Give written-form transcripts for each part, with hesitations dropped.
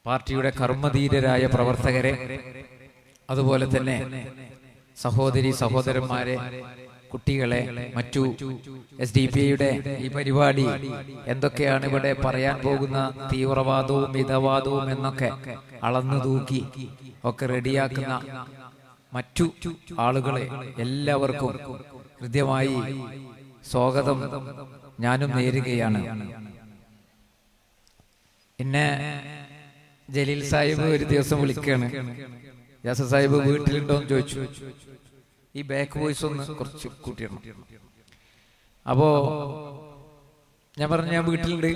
പാർട്ടിയുടെ കർമ്മധീരരായ പ്രവർത്തകരെ, അതുപോലെ തന്നെ സഹോദരി സഹോദരന്മാരെ, കുട്ടികളെ, മറ്റു SDPIയുടെ ഈ പരിപാടി എന്തൊക്കെയാണ് ഇവിടെ പറയാൻ പോകുന്ന തീവ്രവാദവും മിതവാദവും എന്നൊക്കെ അളന്നു തൂക്കി ഒക്കെ റെഡിയാക്കുന്ന മറ്റു ആളുകളെ എല്ലാവർക്കും കൃത്യമായി സ്വാഗതം ഞാനും നേരുകയാണ്. പിന്നെ ജലീൽ സാഹിബ് ഒരു ദിവസം വിളിക്കുകയാണ്, യാസർ സാഹിബ് വീട്ടിലുണ്ടോന്ന് ചോദിച്ചു. ഈ ബാക്ക് വോയിസ് ഒന്ന് കുറച്ച് കൂട്ടിയിടണം. അപ്പോ ഞാൻ പറഞ്ഞു ഞാൻ വീട്ടിലുണ്ട്.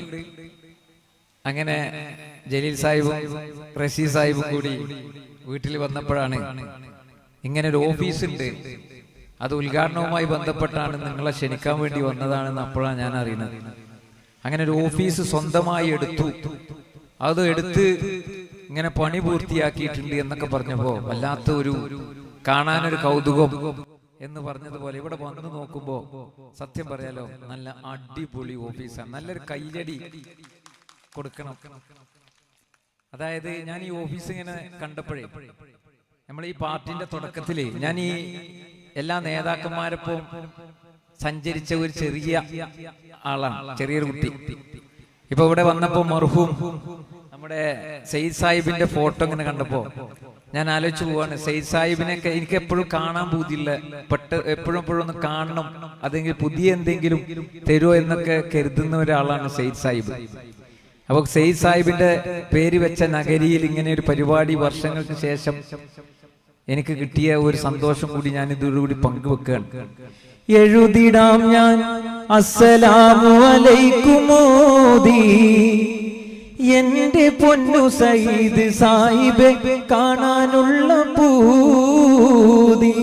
അങ്ങനെ ജലീൽ സാഹിബും റഷീദ് സാഹിബും കൂടി വീട്ടിൽ വന്നപ്പോഴാണ് ഇങ്ങനെ ഒരു ഓഫീസ് ഉണ്ട്, അത് ഉദ്ഘാടനവുമായി ബന്ധപ്പെട്ടാണ് നിങ്ങളെ ക്ഷണിക്കാൻ വേണ്ടി വന്നതാണെന്ന് അപ്പോഴാണ് ഞാൻ അറിയുന്നത്. അങ്ങനെ ഒരു ഓഫീസ് സ്വന്തമായി എടുത്തു, അത് എടുത്ത് ഇങ്ങനെ പണി പൂർത്തിയാക്കിയിട്ടുണ്ട് എന്നൊക്കെ പറഞ്ഞപ്പോ വല്ലാത്ത ഒരു കാണാനൊരു കൗതുകം എന്ന് പറഞ്ഞതുപോലെ ഇവിടെ വന്നു നോക്കുമ്പോ സത്യം പറയാലോ നല്ല അടിപൊളി ഓഫീസാണ്. നല്ലൊരു കൈയടി കൊടുക്കണം. അതായത് ഞാൻ ഈ ഓഫീസ് ഇങ്ങനെ കണ്ടപ്പോഴേ, നമ്മൾ ഈ പാർട്ടിന്റെ തുടക്കത്തില് ഞാൻ ഈ എല്ലാ നേതാക്കന്മാരൊപ്പം സഞ്ചരിച്ച ഒരു ചെറിയ ആളാണ്, ചെറിയൊരു കുട്ടി. ഇപ്പൊ ഇവിടെ വന്നപ്പോ മർഹൂം നമ്മുടെ സയ്യിദ് സാഹിബിന്റെ ഫോട്ടോ ഇങ്ങനെ കണ്ടപ്പോ ഞാൻ ആലോചിച്ചു പോവാണ്, സയ്യിദ് സാഹിബിനെയൊക്കെ എനിക്ക് എപ്പോഴും കാണാൻ പൂതിയില്ല, എപ്പോഴും ഒന്ന് കാണണം, അതെങ്കിൽ പുതിയ എന്തെങ്കിലും തരുമോ എന്നൊക്കെ കരുതുന്ന ഒരാളാണ് സയ്യിദ് സാഹിബ്. അപ്പൊ സയ്യിദ് സാഹിബിന്റെ പേര് വെച്ച നഗരിയിൽ ഇങ്ങനെ ഒരു പരിപാടി വർഷങ്ങൾക്ക് ശേഷം എനിക്ക് കിട്ടിയ ഒരു സന്തോഷം കൂടി ഞാൻ ഇതോടുകൂടി പങ്കുവെക്കുകയാണ്. എഴുതിടാം ഞാൻ അസ്സലാമു അലൈക്കുമോദി, എന്റെ പൊന്നു സയ്യിദ് സാഹിബെ കാണാനുള്ള പൂതി.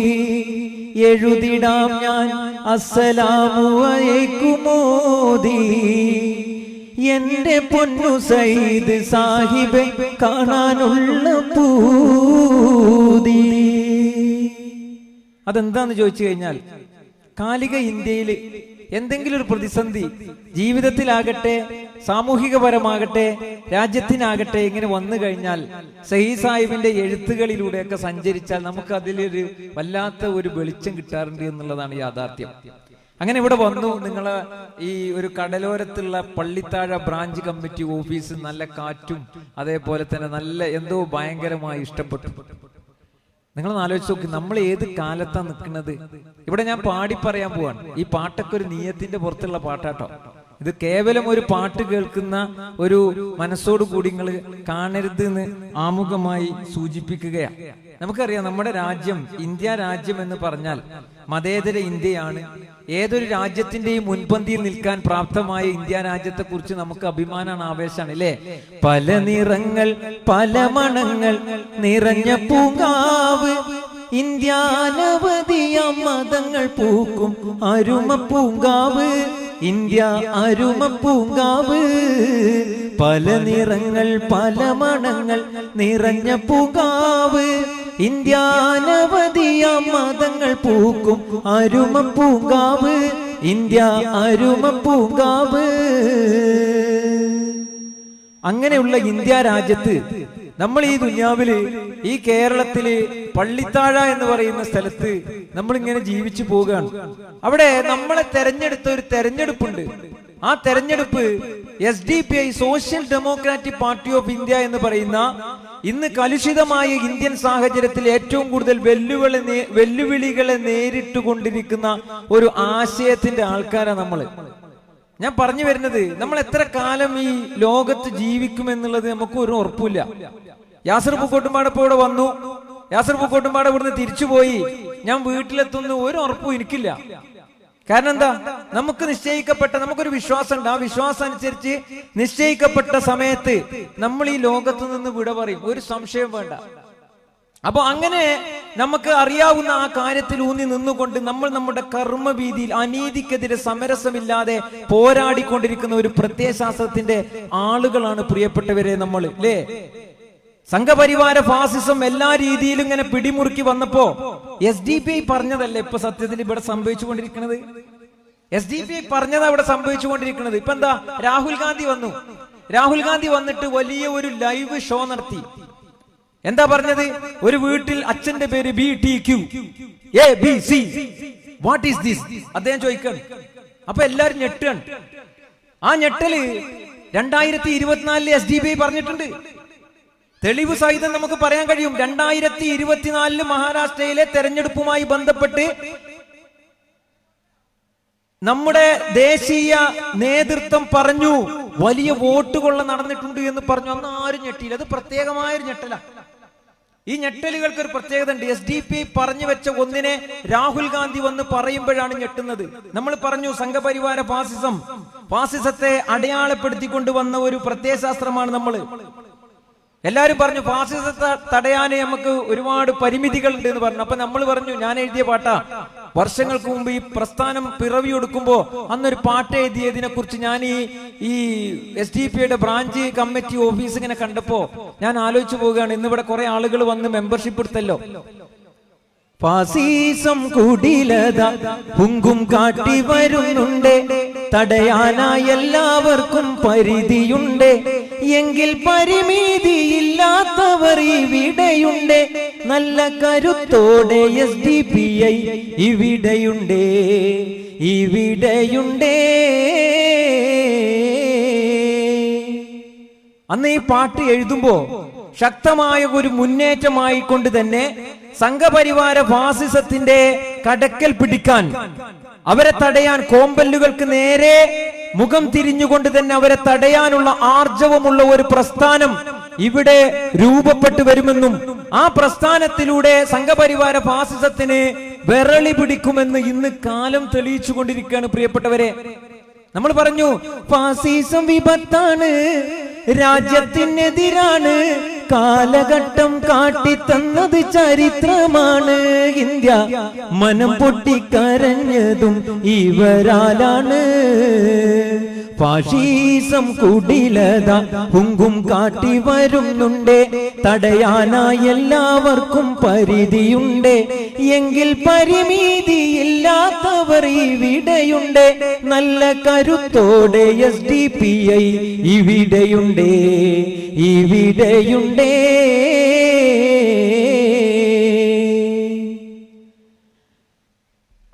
എഴുതിടാം ഞാൻ അസ്സലാമു അലൈക്കുമോദി, എന്റെ പൊന്നു സയ്യിദ് സാഹിബെ കാണാനുള്ള പൂതി. അതെന്താന്ന് ചോദിച്ചു കഴിഞ്ഞാൽ, കാലിക ഇന്ത്യയിൽ എന്തെങ്കിലും ഒരു പ്രതിസന്ധി ജീവിതത്തിലാകട്ടെ, സാമൂഹികപരമാകട്ടെ, രാജ്യത്തിനാകട്ടെ ഇങ്ങനെ വന്നു കഴിഞ്ഞാൽ സയ്യിദ് സാഹിബിന്റെ എഴുത്തുകളിലൂടെയൊക്കെ സഞ്ചരിച്ചാൽ നമുക്ക് അതിലൊരു വല്ലാത്ത ഒരു വെളിച്ചം കിട്ടാറുണ്ട് എന്നുള്ളതാണ് യാഥാർത്ഥ്യം. അങ്ങനെ ഇവിടെ വന്നു, നിങ്ങളെ ഈ ഒരു കടലോരത്തുള്ള പള്ളിത്താഴ ബ്രാഞ്ച് കമ്മിറ്റി ഓഫീസ് നല്ല കാറ്റും അതേപോലെ തന്നെ നല്ല എന്തോ ഭയങ്കരമായി ഇഷ്ടപ്പെട്ടു. നിങ്ങളൊന്ന് ആലോചിച്ച് നോക്കി, നമ്മൾ ഏത് കാലത്താണ് നിൽക്കുന്നത്. ഇവിടെ ഞാൻ പാടി പറയാൻ പോവാണ്. ഈ പാട്ടൊക്കെ ഒരു നീയത്തിന്റെ പുറത്തുള്ള പാട്ടാട്ടോ. ഇത് കേവലം ഒരു പാട്ട് കേൾക്കുന്ന ഒരു മനസ്സോടു കൂടി നിങ്ങൾ കാണരുത് എന്ന് ആമുഖമായി സൂചിപ്പിക്കുകയാണ്. നമുക്കറിയാം, നമ്മുടെ രാജ്യം, ഇന്ത്യ രാജ്യം എന്ന് പറഞ്ഞാൽ മതേതര ഇന്ത്യയാണ്. ഏതൊരു രാജ്യത്തിന്റെയും മുൻപന്തിയിൽ നിൽക്കാൻ പ്രാപ്തമായ ഇന്ത്യ രാജ്യത്തെ കുറിച്ച് നമുക്ക് അഭിമാനമാണ്, ആവേശമാണ്, അല്ലേ? പല നിറങ്ങൾ പല മണങ്ങൾ നിറഞ്ഞ പൂങ്കാവ്, ഇന്ത്യാനവധിയ മതങ്ങൾ പൂക്കും അരുമ പൂങ്കാവ്, ഇന്ത്യ അരുമ പൂങ്കാവ്. പല നിറങ്ങൾ പല മണങ്ങൾ നിറഞ്ഞ പൂങ്കാവ്, ഇന്ത്യാനവധിയ മതങ്ങൾ പൂക്കും അരുമ പൂങ്കാവ്, ഇന്ത്യ അരുമ പൂങ്കാവ്. അങ്ങനെയുള്ള ഇന്ത്യ രാജ്യത്ത് നമ്മൾ ഈ ദുനിയാവില്, ഈ കേരളത്തില് പള്ളിത്താഴ എന്ന് പറയുന്ന സ്ഥലത്ത് നമ്മൾ ഇങ്ങനെ ജീവിച്ചു പോവുകയാണ്. അവിടെ നമ്മളെ തെരഞ്ഞെടുത്ത ഒരു തെരഞ്ഞെടുപ്പുണ്ട്. ആ തെരഞ്ഞെടുപ്പ് SDPI, social Democratic Party of India എന്ന് പറയുന്ന ഇന്ന് കലുഷിതമായ ഇന്ത്യൻ സാഹചര്യത്തിൽ ഏറ്റവും കൂടുതൽ വെല്ലുവിളികളെ നേരിട്ടുകൊണ്ടിരിക്കുന്ന ഒരു ആശയത്തിന്റെ ആൾക്കാരാണ് നമ്മള്. ഞാൻ പറഞ്ഞു വരുന്നത്, നമ്മൾ എത്ര കാലം ഈ ലോകത്ത് ജീവിക്കുമെന്നുള്ളത് നമുക്ക് ഒരു ഉറപ്പില്ല. യാസർ പൂക്കോട്ടുംപാട് ഇപ്പൊ ഇവിടെ വന്നു, യാസർ പൂക്കോട്ടുംപാട് ഇവിടുന്ന് തിരിച്ചുപോയി, ഞാൻ വീട്ടിലെത്തുന്ന ഒരു ഉറപ്പും എനിക്കില്ല. കാരണം എന്താ, നമുക്ക് നിശ്ചയിക്കപ്പെട്ട, നമുക്കൊരു വിശ്വാസമുണ്ട്. ആ വിശ്വാസം അനുസരിച്ച് നിശ്ചയിക്കപ്പെട്ട സമയത്ത് നമ്മൾ ഈ ലോകത്ത് നിന്ന് വിട പറയും, ഒരു സംശയം വേണ്ട. അപ്പൊ അങ്ങനെ നമുക്ക് അറിയാവുന്ന ആ കാര്യത്തിൽ ഊന്നി നിന്നുകൊണ്ട് നമ്മൾ നമ്മുടെ കർമ്മവീതിയിൽ അനീതിക്കെതിരെ സമരസമില്ലാതെ പോരാടിക്കൊണ്ടിരിക്കുന്ന ഒരു പ്രത്യയശാസ്ത്രത്തിന്റെ ആളുകളാണ് പ്രിയപ്പെട്ടവരെ നമ്മൾ, അല്ലേ? സംഘപരിവാര ഫാസിസം എല്ലാ രീതിയിലും ഇങ്ങനെ പിടിമുറുക്കി വന്നപ്പോ SDPI പറഞ്ഞതല്ലേ ഇപ്പൊ സത്യത്തിൽ ഇവിടെ സംഭവിച്ചുകൊണ്ടിരിക്കുന്നത്. SDPI പറഞ്ഞതാ ഇവിടെ സംഭവിച്ചുകൊണ്ടിരിക്കുന്നത്. ഇപ്പൊ എന്താ, രാഹുൽ ഗാന്ധി വന്നു. രാഹുൽ ഗാന്ധി വന്നിട്ട് വലിയ ഒരു ലൈവ് ഷോ നടത്തി. എന്താ പറഞ്ഞത്? ഒരു വീട്ടിൽ അച്ഛന്റെ പേര് BTQ ABC, what is this അദ്ദേഹം ചോദിക്കണം. അപ്പൊ എല്ലാരും ഞെട്ടാണ്. ആ ഞെട്ടല് 2024 SDPI പറഞ്ഞിട്ടുണ്ട്. തെളിവ് സഹിതം നമുക്ക് പറയാൻ കഴിയും. 2024 മഹാരാഷ്ട്രയിലെ തെരഞ്ഞെടുപ്പുമായി ബന്ധപ്പെട്ട് നമ്മുടെ ദേശീയ നേതൃത്വം പറഞ്ഞു വലിയ വോട്ട് കൊള്ള നടന്നിട്ടുണ്ട് എന്ന് പറഞ്ഞു. അന്ന് ആരും ഞെട്ടിയില്ല. അത് പ്രത്യേകമായൊരു ഞെട്ടല. ഈ ഞെട്ടലുകൾക്ക് ഒരു പ്രത്യേകത ഉണ്ട്. SDPI പറഞ്ഞു വെച്ച ഒന്നിനെ രാഹുൽ ഗാന്ധി വന്ന് പറയുമ്പോഴാണ് ഞെട്ടുന്നത്. നമ്മൾ പറഞ്ഞു സംഘപരിവാര ഫാസിസത്തെ അടയാളപ്പെടുത്തിക്കൊണ്ട് വന്ന ഒരു പ്രത്യയശാസ്ത്രമാണ് നമ്മൾ. എല്ലാരും പറഞ്ഞു ഫാസിസത്തെ തടയാനേ നമുക്ക് ഒരുപാട് പരിമിതികൾ ഉണ്ട് എന്ന് പറഞ്ഞു. അപ്പൊ നമ്മൾ പറഞ്ഞു, ഞാൻ എഴുതിയ പാട്ടാ, വർഷങ്ങൾക്ക് മുമ്പ് ഈ പ്രസ്ഥാനം പിറവിയെടുക്കുമ്പോ അന്നൊരു പാട്ട് എഴുതിയതിനെ കുറിച്ച് ഞാൻ ഈ SDPIയുടെ ബ്രാഞ്ച് കമ്മിറ്റി ഓഫീസ് ഇങ്ങനെ കണ്ടപ്പോ ഞാൻ ആലോചിച്ചു പോവുകയാണ്. ഇന്നിവിടെ കുറെ ആളുകൾ വന്ന് മെമ്പർഷിപ്പ് എടുത്തല്ലോ. ഫാസിസം കുടിലത പുങ്കും കാട്ടി വരുന്നുണ്ട്, തടയാനായി എല്ലാവർക്കും പരിധിയുണ്ട്, എങ്കിൽ പരിമിതിയില്ലാത്തവർ ഇവിടെയുണ്ട്, നല്ല കരുത്തോടെ SDPI ഇവിടെയുണ്ട്, ഇവിടെയുണ്ട്. അന്ന് ഈ പാട്ട് എഴുതുമ്പോ ശക്തമായ ഒരു മുന്നേറ്റമായി കൊണ്ട് തന്നെ സംഘപരിവാര ഫാസിസത്തിന്റെ കടക്കൽ പിടിക്കാൻ, അവരെ തടയാൻ, കോമ്പല്ലുകൾക്ക് നേരെ മുഖം തിരിഞ്ഞുകൊണ്ട് തന്നെ അവരെ തടയാനുള്ള ആർജവമുള്ള ഒരു പ്രസ്ഥാനം ഇവിടെ രൂപപ്പെട്ടു വരുമെന്നും ആ പ്രസ്ഥാനത്തിലൂടെ സംഘപരിവാര ഫാസിസത്തിന് വിരളി പിടിക്കുമെന്ന് ഇന്ന് കാലം തെളിയിച്ചു കൊണ്ടിരിക്കുകയാണ്. പ്രിയപ്പെട്ടവരെ, നമ്മൾ പറഞ്ഞു ഫാസിസം വിപത്താണ്, രാജ്യത്തിനെതിരാണ്, കാലഘട്ടം കാട്ടിത്തന്നത് ചരിത്രമാണ്, ഇന്ത്യ മനം പൊട്ടിക്കരഞ്ഞതും ഇവരാലാണ്, ഫാഷിസം കുടിലത ഹുങ്കും കാട്ടി വരുന്നുണ്ട്, തടയാനായി എല്ലാവർക്കും പരിധിയുണ്ട്, എങ്കിൽ പരിമിതിയില്ലാത്തവർ ഇവിടെയുണ്ട്, നല്ല കരുത്തോടെ SDPI ഇവിടെയുണ്ട്, ഇവിടെയുണ്ട്.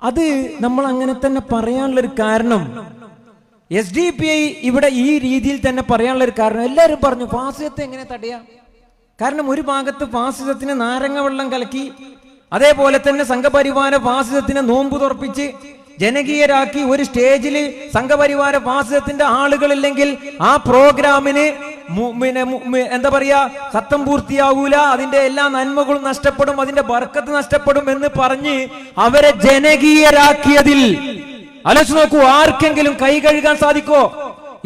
അത് നമ്മൾ അങ്ങനെ തന്നെ പറയാനുള്ളൊരു കാരണം, SDPI ഇവിടെ ഈ രീതിയിൽ തന്നെ പറയാനുള്ള ഒരു കാരണം, എല്ലാവരും പറഞ്ഞു ഫാസിസത്തെ എങ്ങനെ തടയാം. കാരണം ഒരു ഭാഗത്ത് ഫാസിസത്തിന് നാരങ്ങ വെള്ളം കലക്കി, അതേപോലെ തന്നെ സംഘപരിവാര ഫാസിസത്തിനെ നോമ്പ് തുറപ്പിച്ച് ജനകീയരാക്കി ഒരു സ്റ്റേജിൽ സംഘപരിവാര ഫാസിസത്തിന്റെ ആളുകളില്ലെങ്കിൽ ആ പ്രോഗ്രാമിന് എന്താ പറയാ, സത്തം പൂർത്തിയാവൂല, അതിന്റെ എല്ലാ നന്മകളും നഷ്ടപ്പെടും, അതിന്റെ ബർക്കത്ത് നഷ്ടപ്പെടും എന്ന് പറഞ്ഞ് അവരെ ജനകീയരാക്കിയതിൽ ആലോചിച്ച് നോക്കൂ. ആർക്കെങ്കിലും കൈ കഴുകാൻ സാധിക്കോ?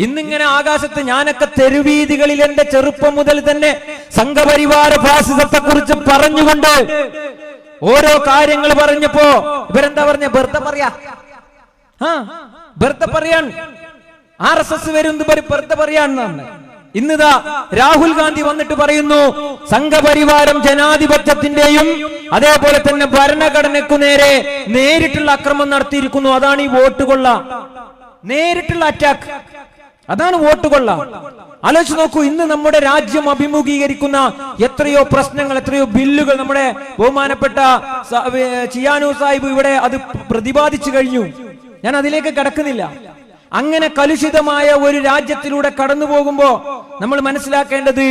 ഇന്നിങ്ങനെ ആകാശത്ത് ഞാനൊക്കെ തെരുവീതികളിൽ എന്റെ ചെറുപ്പം മുതൽ തന്നെ സംഘപരിവാര ഫാസിസത്തെ കുറിച്ച് പറഞ്ഞുകൊണ്ട് ഓരോ കാര്യങ്ങൾ പറഞ്ഞപ്പോ ഇവരെന്താ പറഞ്ഞ, വെറുതെ പറയാ, വെറുതെ പറയാൻ RSS വരുന്നത് വെറുതെ പറയാന്നാണ്. ഇന്നിതാ രാഹുൽ ഗാന്ധി വന്നിട്ട് പറയുന്നു സംഘപരിവാരം ജനാധിപത്യത്തിന്റെയും അതേപോലെ തന്നെ ഭരണഘടനയ്ക്കു നേരെ നേരിട്ടുള്ള അക്രമം നടത്തിയിരിക്കുന്നു. അതാണ് ഈ വോട്ട് കൊള്ള, നേരിട്ടുള്ള അറ്റാക്ക്, അതാണ് വോട്ട് കൊള്ള. ആലോചിച്ച് നോക്കൂ, ഇന്ന് നമ്മുടെ രാജ്യം അഭിമുഖീകരിക്കുന്ന എത്രയോ പ്രശ്നങ്ങൾ, എത്രയോ ബില്ലുകൾ നമ്മുടെ ബഹുമാനപ്പെട്ട ചിയാനു സാഹിബ് ഇവിടെ അത് പ്രതിപാദിച്ചു കഴിഞ്ഞു. ഞാൻ അതിലേക്ക് കടക്കുന്നില്ല. അങ്ങനെ കലുഷിതമായ ഒരു രാജ്യത്തിലൂടെ കടന്നു പോകുമ്പോ നമ്മൾ മനസ്സിലാക്കേണ്ടത്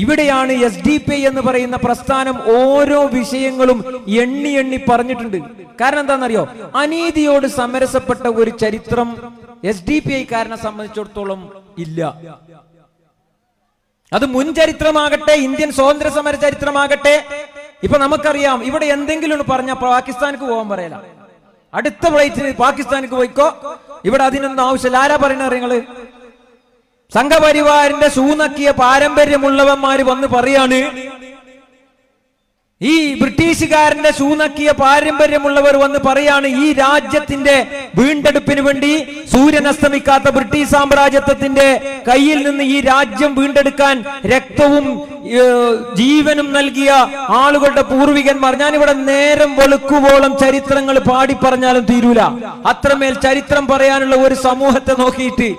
ഇവിടെയാണ് SDPI എന്ന് പറയുന്ന പ്രസ്ഥാനം ഓരോ വിഷയങ്ങളും എണ്ണി എണ്ണി പറഞ്ഞിട്ടുണ്ട്. കാരണം എന്താണെന്നറിയോ, അനീതിയോട് സമരസപ്പെട്ട ഒരു ചരിത്രം SDPI-കാരനെ സംബന്ധിച്ചിടത്തോളം ഇല്ല. അത് മുൻ ചരിത്രമാകട്ടെ, ഇന്ത്യൻ സ്വാതന്ത്ര്യ സമര ചരിത്രമാകട്ടെ. ഇപ്പൊ നമുക്കറിയാം, ഇവിടെ എന്തെങ്കിലും പറഞ്ഞ പാകിസ്ഥാനിക്ക് പോകാൻ പറയല, അടുത്ത ഫ്ലൈറ്റിന് പാകിസ്ഥാനിക്ക് പോയിക്കോ, ഇവിടെ അതിനൊന്നും ആവശ്യമില്ല. ആരാ പറയണ നിങ്ങള്? സംഘപരിവാറിന്റെ സൂനക്കിയ പാരമ്പര്യമുള്ളവന്മാര് വന്ന് പറയാണ്, ഈ ബ്രിട്ടീഷുകാരന്റെ സൂനക്കിയ പാരമ്പര്യമുള്ളവർ വന്ന് പറയാണ്, ഈ രാജ്യത്തിന്റെ വീണ്ടെടുപ്പിന് വേണ്ടി സൂര്യൻ അസ്തമിക്കാത്ത ബ്രിട്ടീഷ് സാമ്രാജ്യത്വത്തിന്റെ കയ്യിൽ നിന്ന് ഈ രാജ്യം വീണ്ടെടുക്കാൻ രക്തവും ജീവനും നൽകിയ ആളുകളുടെ പൂർവികന്മാർ. ഞാനിവിടെ നേരം വെളുക്കുവോളം ചരിത്രങ്ങൾ പാടി പറഞ്ഞാലും തീരൂല, അത്രമേൽ ചരിത്രം പറയാനുള്ള ഒരു സമൂഹത്തെ നോക്കിയിട്ട്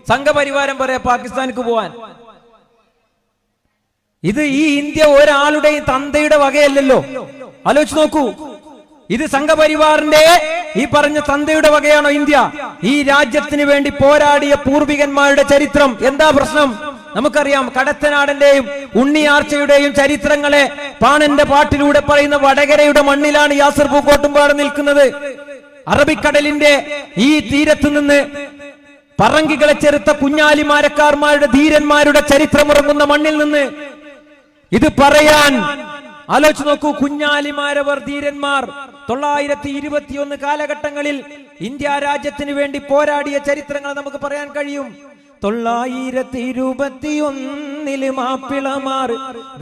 സംഘപരിവാരം പറയാ പാകിസ്ഥാനിക്ക് പോവാൻ. ഇത് ഈ ഇന്ത്യ ഒരാളുടെയും തന്തയുടെ വകയല്ലല്ലോ. ആലോചിച്ച് നോക്കൂ, ഇത് സംഘപരിവാറിന്റെ ഈ പറഞ്ഞ തന്തയുടെ വകയാണോ ഇന്ത്യ? ഈ രാജ്യത്തിന് വേണ്ടി പോരാടിയ പൂർവികന്മാരുടെ ചരിത്രം എന്താ പ്രശ്നം? നമുക്കറിയാം, കടത്തനാടന്റെയും ഉണ്ണിയാർച്ചയുടെയും ചരിത്രങ്ങളെ പാണന്റെ പാട്ടിലൂടെ പറയുന്ന വടകരയുടെ മണ്ണിലാണ് യാസർ പൂക്കോട്ടുംപാട് നിൽക്കുന്നത്. അറബിക്കടലിന്റെ ഈ തീരത്ത് നിന്ന് പറങ്കികളെ ചെറുത്ത കുഞ്ഞാലിമാരക്കാർമാരുടെ ധീരന്മാരുടെ ചരിത്രമുറങ്ങുന്ന മണ്ണിൽ നിന്ന് ഇത് പറയാൻ ആലോചിച്ച് നോക്കൂ. കുഞ്ഞാലിമാരവർ ധീരന്മാർ 921 കാലഘട്ടങ്ങളിൽ ഇന്ത്യ രാജ്യത്തിന് വേണ്ടി പോരാടിയ ചരിത്രങ്ങൾ നമുക്ക് പറയാൻ കഴിയും. 921 മാപ്പിളമാർ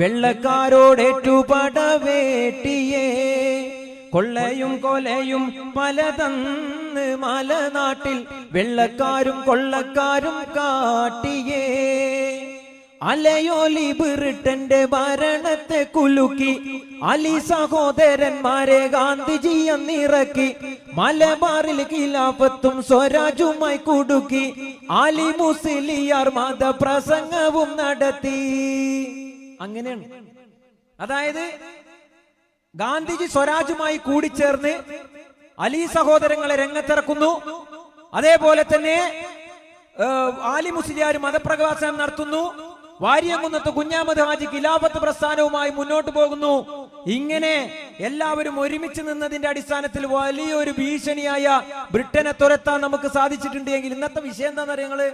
വെള്ളക്കാരോടേറ്റുപടവേട്ടിയേ, കൊള്ളയും കൊലയും പലതന്ന് മലനാട്ടിൽ വെള്ളക്കാരും കൊള്ളക്കാരും കാട്ടിയേ. അലയോലി ബ്രിട്ടന്റെ ഭരണത്തെ കുലുക്കി അലി സഹോദരന്മാരെ ഗാന്ധിജി എന്നിറക്കി, മലബാറിൽ ഖിലാഫത്തും സ്വരാജുമായി കുടുക്കി, അലി മുസ്ലിയാർ മതപ്രസംഗവും നടത്തി. അങ്ങനെയാണ്. അതായത് ഗാന്ധിജി സ്വരാജുമായി കൂടിച്ചേർന്ന് അലി സഹോദരങ്ങളെ രംഗത്തിറക്കുന്നു. അതേപോലെ തന്നെ ആലി മുസ്ലിയാർ മതപ്രകാശനം നടത്തുന്നു. വാര്യംകുന്നത്ത് കുഞ്ഞാമത് ഹാജി ഖിലാഫത്ത് പ്രസ്ഥാനവുമായി മുന്നോട്ട് പോകുന്നു. ഇങ്ങനെ എല്ലാവരും ഒരുമിച്ച് നിന്നതിന്റെ അടിസ്ഥാനത്തിൽ വലിയൊരു ഭീഷണിയായ ബ്രിട്ടനെ തുരത്താൻ നമുക്ക് സാധിച്ചിട്ടുണ്ട്. എങ്കിൽ ഇന്നത്തെ വിഷയം എന്താണെന്ന് അറിയങ്ങള്,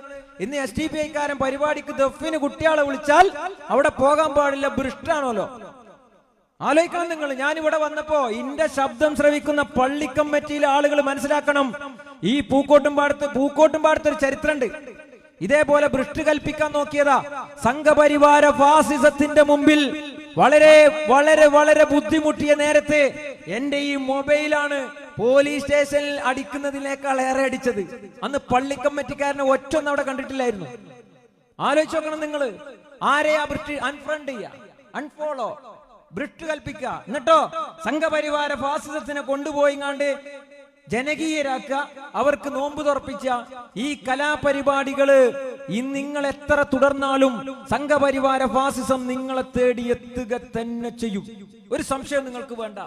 ഇന്ന് SDPI കാരൻ പരിപാടിക്ക് ദഫിന് കുട്ടികളെ വിളിച്ചാൽ അവിടെ പോകാൻ പാടില്ല, ഭ്രഷ്ടാണല്ലോ. ആലോചിക്കണം നിങ്ങൾ. ഞാനിവിടെ വന്നപ്പോ ഇന്റെ ശബ്ദം ശ്രവിക്കുന്ന പള്ളി കമ്മിറ്റിയിലെ ആളുകൾ മനസ്സിലാക്കണം, ഈ പൂക്കോട്ടുംപാടത്ത് ഒരു ചരിത്രമുണ്ട്. ഇതേപോലെ ഭ്രഷ്ട് കൽപ്പിക്കാൻ നോക്കിയതാ സംഘപരിവാര ഫാസിസത്തിന്റെ മുമ്പിൽ. വളരെ വളരെ വളരെ ബുദ്ധിമുട്ടിയ നേരത്തെ എന്റെ ഈ മൊബൈലാണ് പോലീസ് സ്റ്റേഷനിൽ അടിക്കുന്നതിനേക്കാൾ ഏറെ അടിച്ചത്. അന്ന് പള്ളി കമ്മിറ്റിക്കാരനെ ഒറ്റൊന്നും അവിടെ കണ്ടിട്ടില്ലായിരുന്നു. ആലോചിച്ച് നോക്കണം നിങ്ങൾ. ആരെയാ ഭ്രഷ്ട് അൺഫ്രണ്ട് ചെയ്യുക, അൺഫോളോ, ഭ്രഷ്ട് കൽപ്പിക്കുക, എന്നിട്ടോ സംഘപരിവാര ഫാസിസത്തിനെ കൊണ്ടുപോയിങ്ങാണ്ട് ജനകീയരാക്കുക, അവർക്ക് നോമ്പ് തുറപ്പിച്ച ഈ കലാപരിപാടികള് നിങ്ങൾ എത്ര തുടർന്നാലും സംഘപരിവാര ഫാസിസം നിങ്ങളെ തേടി എത്തുക തന്നെ ചെയ്യും. ഒരു സംശയം നിങ്ങൾക്ക് വേണ്ട.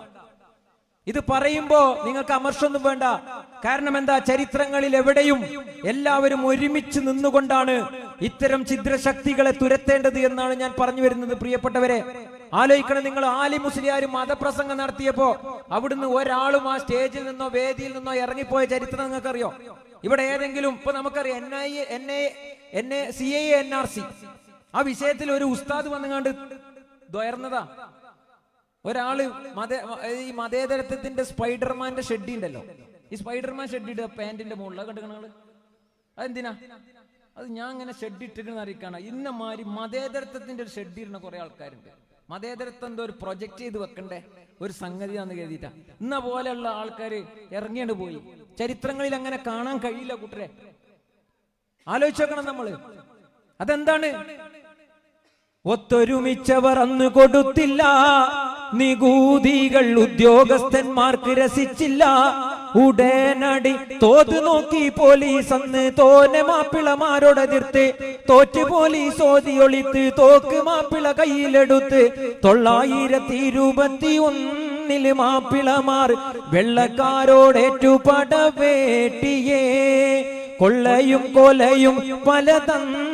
ഇത് പറയുമ്പോ നിങ്ങൾക്ക് അമർഷമൊന്നും വേണ്ട. കാരണം എന്താ, ചരിത്രങ്ങളിൽ എവിടെയും എല്ലാവരും ഒരുമിച്ച് നിന്നുകൊണ്ടാണ് ഇത്തരം ഛിദ്രശക്തികളെ തുരത്തേണ്ടത് എന്നാണ് ഞാൻ പറഞ്ഞു വരുന്നത്. പ്രിയപ്പെട്ടവരെ, ആലോചിക്കണം നിങ്ങൾ. ആലി മുസ്ലിയാർ മതപ്രസംഗം നടത്തിയപ്പോ അവിടുന്ന് ഒരാളും ആ സ്റ്റേജിൽ നിന്നോ വേദിയിൽ നിന്നോ ഇറങ്ങിപ്പോയ ചരിത്രം നിങ്ങൾക്കറിയോ? ഇവിടെ ഏതെങ്കിലും ഇപ്പൊ നമുക്കറിയാം CAA NRC ആ വിഷയത്തിൽ ഒരു ഉസ്താദ് വന്നുകൊണ്ട് ദ്വയർന്നതാ. ഒരാള് ഈ മതേതരത്വത്തിന്റെ സ്പൈഡർമാന്റെ ഷെഡ് ഉണ്ടല്ലോ, ഈ സ്പൈഡർമാൻ ഷെഡ് ഇടുക പാന്റിന്റെ മുകളിൽ കണ്ടുകണങ്ങള്. അതെന്തിനാ? അത് ഞാൻ ഇങ്ങനെ ഷെഡ് ഇട്ടിട്ട് അറിയിക്കാണ്. ഇന്നമാതിരി മതേതരത്വത്തിന്റെ ഒരു ഷെഡ് ഇടുന്ന കുറെ ആൾക്കാരുണ്ട്. മതേതരത്വം എന്തോ ഒരു പ്രൊജക്ട് ചെയ്ത് വെക്കണ്ടേ ഒരു സംഗതിയാന്ന് കരുതിയിട്ടാ ഇന്ന പോലെയുള്ള ആൾക്കാര് ഇറങ്ങിയിട്ട് പോയി. ചരിത്രങ്ങളിൽ അങ്ങനെ കാണാൻ കഴിയില്ല കൂട്ടരെ. ആലോചിച്ച് നോക്കണം നമ്മള്. അതെന്താണ്? ഒത്തൊരുമിച്ചവർ അന്ന് കൊടുത്തില്ല നികുതികൾ, ഉദ്യോഗസ്ഥന്മാർക്ക് രസിച്ചില്ല. ഉടനടി തോത് നോക്കി പോലീസ് അന്ന് തോനെ മാപ്പിളമാരോടെതിർത്ത്, തോറ്റ് പോലീസ് ഓതിയൊളിത്ത് തോക്ക് മാപ്പിള കയ്യിലെടുത്ത്. 921 മാപ്പിളമാർ വെള്ളക്കാരോടേറ്റുപടവേട്ടിയേ, കൊള്ളയും കൊലയും പലതന്ന്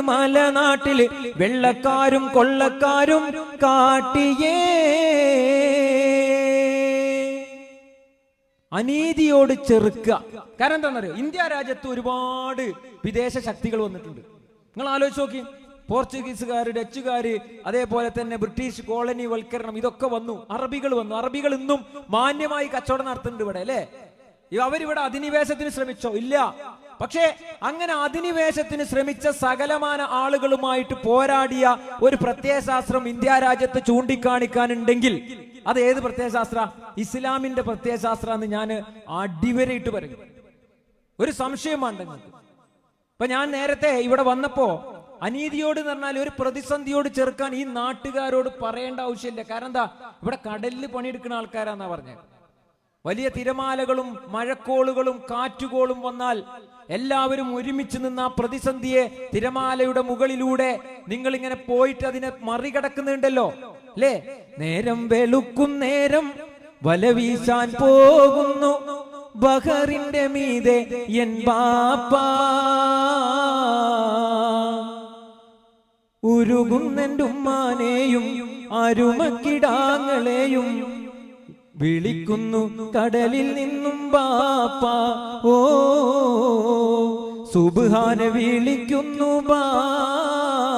മലനാട്ടിൽ വെള്ളക്കാരും കൊള്ളക്കാരും കാട്ടിയേ. അനീതിയോട് ചെറുക്കുക. കാരണം എന്താണെന്നറിയോ? ഇന്ത്യ രാജ്യത്ത് ഒരുപാട് വിദേശ ശക്തികൾ വന്നിട്ടുണ്ട്. നിങ്ങൾ ആലോചിച്ച് നോക്കി. പോർച്ചുഗീസുകാര്, ഡച്ചുകാര്, അതേപോലെ തന്നെ ബ്രിട്ടീഷ് കോളനി വൽക്കരണം, ഇതൊക്കെ വന്നു. അറബികൾ വന്നു. അറബികൾ ഇന്നും മാന്യമായി കച്ചവടം നടത്തുന്നുണ്ട് ഇവിടെ, അല്ലേ? അവരിവിടെ അധിനിവേശത്തിന് ശ്രമിച്ചോ? ഇല്ല. പക്ഷേ അങ്ങനെ അധിനിവേശത്തിന് ശ്രമിച്ച സകലമാന ആളുകളുമായിട്ട് പോരാടിയ ഒരു പ്രത്യയശാസ്ത്രം ഇന്ത്യ രാജ്യത്ത് ചൂണ്ടിക്കാണിക്കാനുണ്ടെങ്കിൽ അത് ഏത് പ്രത്യയശാസ്ത്ര? ഇസ്ലാമിന്റെ പ്രത്യയശാസ്ത്ര എന്ന് ഞാൻ അടിവരയിട്ട് പറയും. ഒരു സംശയം വേണ്ടെങ്കിൽ. ഇപ്പൊ ഞാൻ നേരത്തെ ഇവിടെ വന്നപ്പോ അനീതിയോട് എന്ന് പറഞ്ഞാൽ ഒരു പ്രതിസന്ധിയോട് ചെറുക്കാൻ ഈ നാട്ടുകാരോട് പറയേണ്ട ആവശ്യമില്ല. കാരണം എന്താ, ഇവിടെ കടലിൽ പണിയെടുക്കുന്ന ആൾക്കാരാന്നാ പറഞ്ഞത്. വലിയ തിരമാലകളും മഴക്കോളുകളും കാറ്റുകോളും വന്നാൽ എല്ലാവരും ഒരുമിച്ച് നിന്ന് ആ പ്രതിസന്ധിയെ തിരമാലയുടെ മുകളിലൂടെ നിങ്ങൾ ഇങ്ങനെ പോയിട്ട് അതിനെ മറികടക്കുന്നുണ്ടല്ലോ അല്ലേ? നേരം വെളുക്കും നേരം വല വീശാൻ പോകുന്നു ബഹറിന്റെ മീതെ എൻ ബാപ്പാ, ഉരുകുന്നെന്റെ ഉമ്മാനെയും അരുമക്കിടാങ്ങളെയും വിളിക്കുന്നു കടലിൽ നിന്നും ബാപ്പാ, ഓ സുബ്ഹാനെ വിളിക്കുന്നു ബാപ്പാ.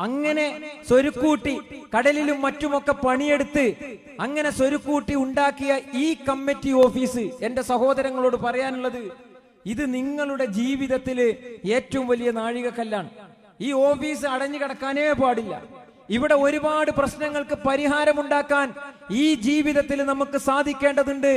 അങ്ങനെ സ്വരുക്കൂട്ടി കടലിലും മറ്റുമൊക്കെ പണിയെടുത്ത് അങ്ങനെ സ്വരുക്കൂട്ടി ഉണ്ടാക്കിയ ഈ കമ്മിറ്റി ഓഫീസ്, എന്റെ സഹോദരങ്ങളോട് പറയാനുള്ളത്, ഇത് നിങ്ങളുടെ ജീവിതത്തില് ഏറ്റവും വലിയ നാഴികക്കല്ലാണ്. ഈ ഓഫീസ് അടഞ്ഞു കിടക്കാനേ പാടില്ല. ഇവിടെ ഒരുപാട് പ്രശ്നങ്ങൾക്ക് പരിഹാരമുണ്ടാക്കാൻ ഈ ജീവിതത്തിൽ നമുക്ക് സാധിക്കേണ്ടതുണ്ട്.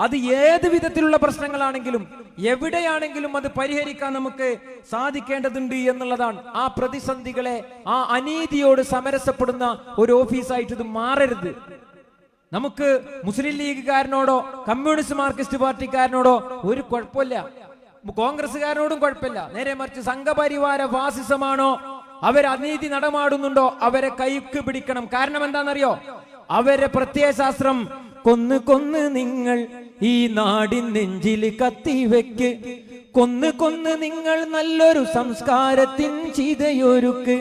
അത് ഏത് വിധത്തിലുള്ള പ്രശ്നങ്ങളാണെങ്കിലും എവിടെയാണെങ്കിലും അത് പരിഹരിക്കാൻ നമുക്ക് സാധിക്കേണ്ടതുണ്ട് എന്നുള്ളതാണ്. ആ പ്രതിസന്ധികളെ, ആ അനീതിയോട് സമരസപ്പെടുന്ന ഒരു ഓഫീസായിട്ട് ഇത് മാറരുത്. നമുക്ക് മുസ്ലിം ലീഗുകാരനോടോ കമ്മ്യൂണിസ്റ്റ് മാർക്സിസ്റ്റ് പാർട്ടിക്കാരനോടോ ഒരു കുഴപ്പമില്ല, കോൺഗ്രസ്സുകാരനോടും കുഴപ്പമില്ല. നേരെ മറിച്ച് സംഘപരിവാര ഫാസിസമാണോ, അവർ അനീതി നടമാടുന്നുണ്ടോ, അവരെ കൈക്ക് പിടിക്കണം. കാരണം എന്താണെന്നറിയോ? അവരെ പ്രത്യയശാസ്ത്രം കൊന്ന് കൊന്ന് നിങ്ങൾ ഈ നാടിൻ നെഞ്ചിൽ കത്തിവെക്ക്, കൊന്ന് കൊന്ന് നിങ്ങൾ നല്ലൊരു സംസ്കാരത്തിൻ ചിതയൊരുക്ക്,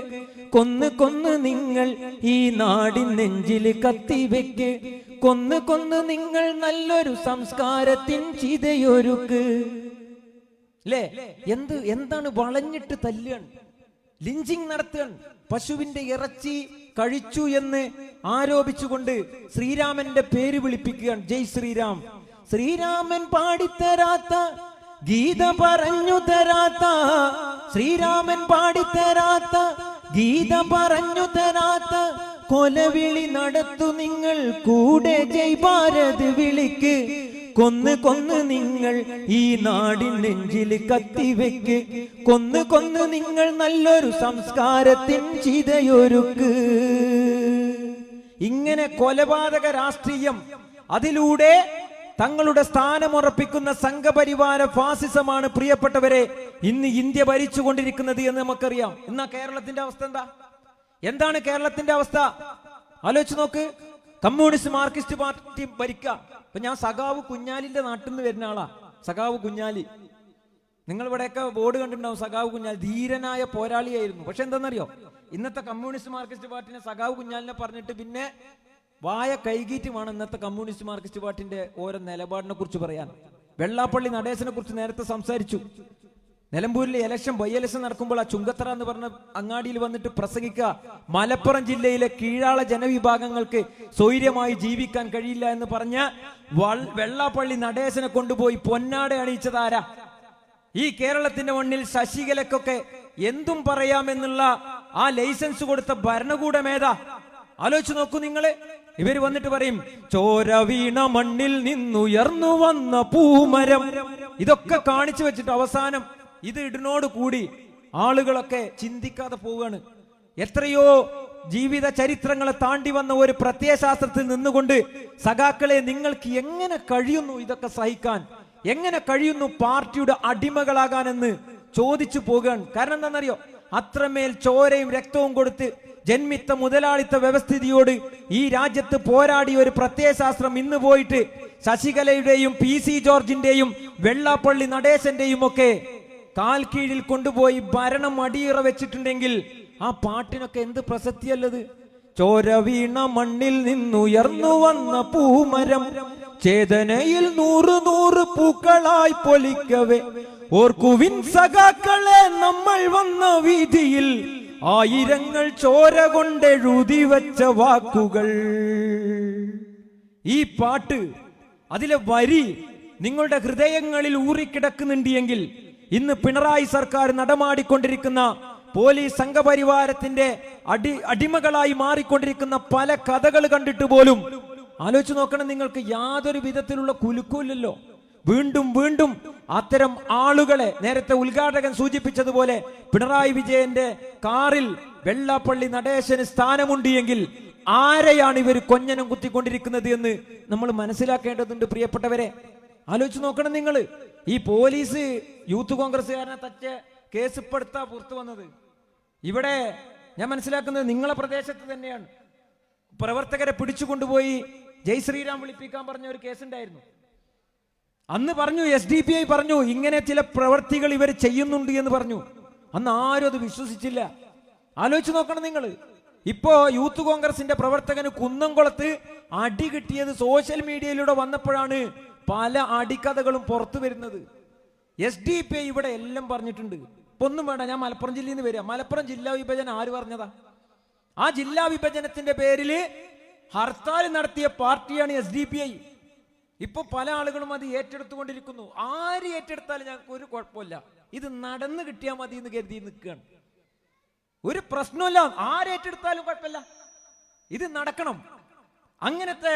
കൊന്ന് കൊന്ന് നിങ്ങൾ ഈ നാടിൻ നെഞ്ചിൽ കത്തിവെക്ക്, കൊന്ന് കൊന്ന് നിങ്ങൾ നല്ലൊരു സംസ്കാരത്തിൻ ചിതയൊരുക്ക്. അല്ലേ? എന്താണ് വളഞ്ഞിട്ട് തല്ലുകയാണ്, ലിഞ്ചിങ് നടത്തുകയാണ്. പശുവിന്റെ ഇറച്ചി കഴിച്ചു എന്ന് ആരോപിച്ചുകൊണ്ട് ശ്രീരാമന്റെ പേര് വിളിപ്പിക്കുകയാണ്. ജയ് ശ്രീരാം. ശ്രീരാമൻ പാടിത്തരാത്ത ഗീത പറഞ്ഞു തരാത്ത, ശ്രീരാമൻ പാടിത്തരാത്ത ഗീത പറഞ്ഞു തരാത്ത കൊലവിളി നടത്തു നിങ്ങൾ കൂടെ ജയ് ഭാരത് വിളിക്ക്, കൊന്ന് കൊന്ന് നിങ്ങൾ ഈ നാടിൻ നെഞ്ചിൽ കത്തിവെക്ക്, കൊന്ന് കൊന്ന് നിങ്ങൾ നല്ലൊരു സംസ്കാരത്തിൻ ചിതയൊരുക്ക്. ഇങ്ങനെ കൊലപാതക രാഷ്ട്രീയം, അതിലൂടെ തങ്ങളുടെ സ്ഥാനമുറപ്പിക്കുന്ന സംഘപരിവാര ഫാസിസമാണ് പ്രിയപ്പെട്ടവരെ ഇന്ന് ഇന്ത്യ ഭരിച്ചുകൊണ്ടിരിക്കുന്നത് എന്ന് നമുക്കറിയാം. ഇന്ന് കേരളത്തിന്റെ അവസ്ഥ എന്താണ്? കേരളത്തിന്റെ അവസ്ഥ ആലോചിച്ച് നോക്ക്. കമ്മ്യൂണിസ്റ്റ് മാർക്സിസ്റ്റ് പാർട്ടി ഭരിക്കുക. ഇപ്പൊ ഞാൻ സഖാവ് കുഞ്ഞാലിന്റെ നാട്ടിൽ നിന്ന് വരുന്ന ആളാ. സഖാവ് കുഞ്ഞാലി, നിങ്ങൾ ഇവിടെയൊക്കെ ബോർഡ് കണ്ടിട്ടുണ്ടാവും. സഖാവ് കുഞ്ഞാലി ധീരനായ പോരാളിയായിരുന്നു. പക്ഷെ എന്താണെന്നറിയോ? ഇന്നത്തെ കമ്മ്യൂണിസ്റ്റ് മാർക്സിസ്റ്റ് പാർട്ടിനെ സഖാവ് കുഞ്ഞാലിനെ പറഞ്ഞിട്ട് പിന്നെ വായ കൈകീറ്റ് വേണം ഇന്നത്തെ കമ്മ്യൂണിസ്റ്റ് മാർക്സിസ്റ്റ് പാർട്ടിന്റെ ഓരോ നിലപാടിനെ കുറിച്ച് പറയാൻ. വെള്ളാപ്പള്ളി നടേശനെ കുറിച്ച് നേരത്തെ സംസാരിച്ചു. നിലമ്പൂരിലെ ബൈ ഇലക്ഷൻ നടക്കുമ്പോൾ ആ ചുങ്കത്തറ എന്ന് പറഞ്ഞ അങ്ങാടിയിൽ വന്നിട്ട് പ്രസംഗിക്കുക, മലപ്പുറം ജില്ലയിലെ കീഴാള ജനവിഭാഗങ്ങൾക്ക് സ്വൈര്യമായി ജീവിക്കാൻ കഴിയില്ല എന്ന് പറഞ്ഞ വെള്ളാപ്പള്ളി നടേശനെ കൊണ്ടുപോയി പൊന്നാട അണിയിച്ചതാരാ? ഈ കേരളത്തിന്റെ മണ്ണിൽ ശശികലക്കൊക്കെ എന്തും പറയാമെന്നുള്ള ആ ലൈസൻസ് കൊടുത്ത ഭരണകൂടമേതാ? ആലോചിച്ച് നോക്കൂ നിങ്ങള്. ഇവര് വന്നിട്ട് പറയും ചോര വീണ മണ്ണിൽ നിന്നുയർന്നു വന്ന പൂമരം. ഇതൊക്കെ കാണിച്ചു വെച്ചിട്ട് അവസാനം ഇത് ഇടിനോട് കൂടി ആളുകളൊക്കെ ചിന്തിക്കാതെ പോവുകയാണ്. എത്രയോ ജീവിത ചരിത്രങ്ങളെ താണ്ടി വന്ന ഒരു പ്രത്യയശാസ്ത്രത്തിൽ നിന്നുകൊണ്ട് സഖാക്കളെ, നിങ്ങൾക്ക് എങ്ങനെ കഴിയുന്നു ഇതൊക്കെ സഹിക്കാൻ? എങ്ങനെ കഴിയുന്നു പാർട്ടിയുടെ അടിമകളാകാനെന്ന് ചോദിച്ചു പോകുകയാണ്. കാരണം എന്താണെന്നറിയോ? അത്രമേൽ ചോരയും രക്തവും കൊടുത്ത് ജന്മിത്ത മുതലാളിത്ത വ്യവസ്ഥിതിയോട് ഈ രാജ്യത്ത് പോരാടിയ ഒരു പ്രത്യയശാസ്ത്രം ഇന്ന് പോയിട്ട് ശശികലയുടെയും PC ജോർജിന്റെയും വെള്ളാപ്പള്ളി നടേശന്റെയും ഒക്കെ കാൽ കീഴിൽ കൊണ്ടുപോയി ഭരണം അടിയറ വെച്ചിട്ടുണ്ടെങ്കിൽ ആ പാട്ടിനൊക്കെ എന്ത് പ്രസക്തിയല്ലത്? ചോര വീണ മണ്ണിൽ നിന്നുയർന്നു വന്ന പൂമരം, ചേതനയിൽ 100 പൂക്കളായി പൊലിക്കവേ, ഓർക്കുവിൻ സഖാക്കളെ നമ്മൾ വന്ന വീതിയിൽ, ആയിരങ്ങൾ ചോര കൊണ്ടെഴുതി വെച്ച വാക്കുകൾ. ഈ പാട്ട്, അതിലെ വരി നിങ്ങളുടെ ഹൃദയങ്ങളിൽ ഊറിക്കിടക്കുന്നുണ്ട് എങ്കിൽ ഇന്ന് പിണറായി സർക്കാർ നടമാടിക്കൊണ്ടിരിക്കുന്ന പോലീസ് സംഘപരിവാരത്തിന്റെ അടിമകളായി മാറിക്കൊണ്ടിരിക്കുന്ന പല കഥകൾ കണ്ടിട്ട് പോലും ആലോചിച്ച് നോക്കണം. നിങ്ങൾക്ക് യാതൊരു വിധത്തിലുള്ള കുലുക്കുമില്ലല്ലോ. വീണ്ടും വീണ്ടും അത്തരം ആളുകളെ, നേരത്തെ ഉദ്ഘാടകൻ സൂചിപ്പിച്ചതുപോലെ പിണറായി വിജയന്റെ കാറിൽ വെള്ളാപ്പള്ളി നടേശന് സ്ഥാനമുണ്ട് എങ്കിൽ ആരെയാണ് ഇവർ കൊഞ്ഞനം കുത്തിക്കൊണ്ടിരിക്കുന്നത് എന്ന് നമ്മൾ മനസ്സിലാക്കേണ്ടതുണ്ട് പ്രിയപ്പെട്ടവരെ. ആലോചിച്ച് നോക്കണം നിങ്ങൾ. ഈ പോലീസ് യൂത്ത് കോൺഗ്രസ്സുകാരനെ തച്ച കേസ് ഇപ്പെടുത്താ പുറത്തു വന്നത്. ഇവിടെ ഞാൻ മനസ്സിലാക്കുന്നത് നിങ്ങളെ പ്രദേശത്ത് തന്നെയാണ്. പ്രവർത്തകരെ പിടിച്ചുകൊണ്ടുപോയി ജയ് ശ്രീറാം വിളിപ്പിക്കാൻ പറഞ്ഞ ഒരു കേസുണ്ടായിരുന്നു. അന്ന് പറഞ്ഞു, SDPI പറഞ്ഞു ഇങ്ങനെ ചില പ്രവർത്തികൾ ഇവർ ചെയ്യുന്നുണ്ട് എന്ന് പറഞ്ഞു. അന്ന് ആരും അത് വിശ്വസിച്ചില്ല. ആലോചിച്ച് നോക്കണം നിങ്ങൾ. ഇപ്പോ യൂത്ത് കോൺഗ്രസിന്റെ പ്രവർത്തകന് കുന്നംകുളത്ത് അടി കിട്ടിയത് സോഷ്യൽ മീഡിയയിലൂടെ വന്നപ്പോഴാണ് പല അടിക്കഥകളും പുറത്തു വരുന്നത്. SDPI ഇവിടെ എല്ലാം പറഞ്ഞിട്ടുണ്ട്. ഇപ്പൊ ഒന്നും വേണ്ട, ഞാൻ മലപ്പുറം ജില്ലയിൽ നിന്ന് വരിക. മലപ്പുറം ജില്ലാ വിഭജനം ആര് പറഞ്ഞതാ? ആ ജില്ലാ വിഭജനത്തിന്റെ പേരിൽ ഹർത്താൽ നടത്തിയ പാർട്ടിയാണ് SDPI. ഇപ്പൊ പല ആളുകളും അത് ഏറ്റെടുത്തുകൊണ്ടിരിക്കുന്നു. ആര് ഏറ്റെടുത്താലും ഞങ്ങൾക്ക് ഒരു കുഴപ്പമില്ല, ഇത് നടന്നു കിട്ടിയാൽ മതി എന്ന് കരുതി നിൽക്കുകയാണ്. ഒരു പ്രശ്നമില്ല, ആരേറ്റെടുത്താലും കുഴപ്പമില്ല, ഇത് നടക്കണം. അങ്ങനത്തെ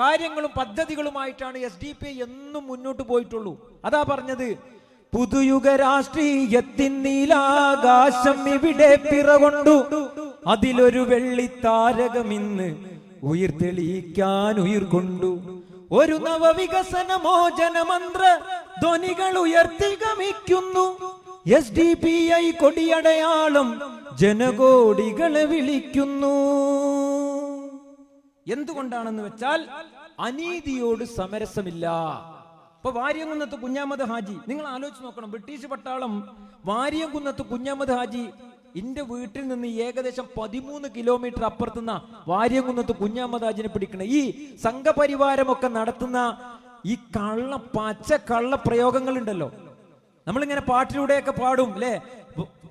കാര്യങ്ങളും പദ്ധതികളുമായിട്ടാണ് SDPI എന്നും മുന്നോട്ട് പോയിട്ടുള്ളൂ. അതാ പറഞ്ഞത്, പുതുയുഗ രാഷ്ട്രീയത്തിൻ നീലാകാശം ഇവിടെ പിറകൊണ്ടു, അതിലൊരു വെള്ളിത്താരകമിന്ന് ഉയർത്തെളിയിക്കാൻ ഉയർകൊണ്ടു, ഒരു നവവികസന മോചന മന്ത്ര ധ്വനികൾ ഉയർത്തി ഗമിക്കുന്നു, SDPI കൊടിയടയാളം ജനകോടികളെ വിളിക്കുന്നു. എന്തുകൊണ്ടാണെന്ന് വെച്ചാൽ അനീതിയോട് സമരസമില്ല. ഇപ്പൊ വാര്യംകുന്നത്ത് കുഞ്ഞാമത് ഹാജി, നിങ്ങൾ ആലോചിച്ച് നോക്കണം. ബ്രിട്ടീഷ് പട്ടാളം വാര്യംകുന്നത്ത് കുഞ്ഞാമത് ഹാജി എന്റെ വീട്ടിൽ നിന്ന് ഏകദേശം 13 കിലോമീറ്റർ അപ്പുറത്തുന്ന വാര്യംകുന്നത്ത് കുഞ്ഞാമത് ഹാജിനെ പിടിക്കണം. ഈ സംഘപരിവാരമൊക്കെ നടത്തുന്ന ഈ പച്ച കള്ള പ്രയോഗങ്ങൾ ഉണ്ടല്ലോ, നമ്മളിങ്ങനെ പാട്ടിലൂടെയൊക്കെ പാടും അല്ലെ.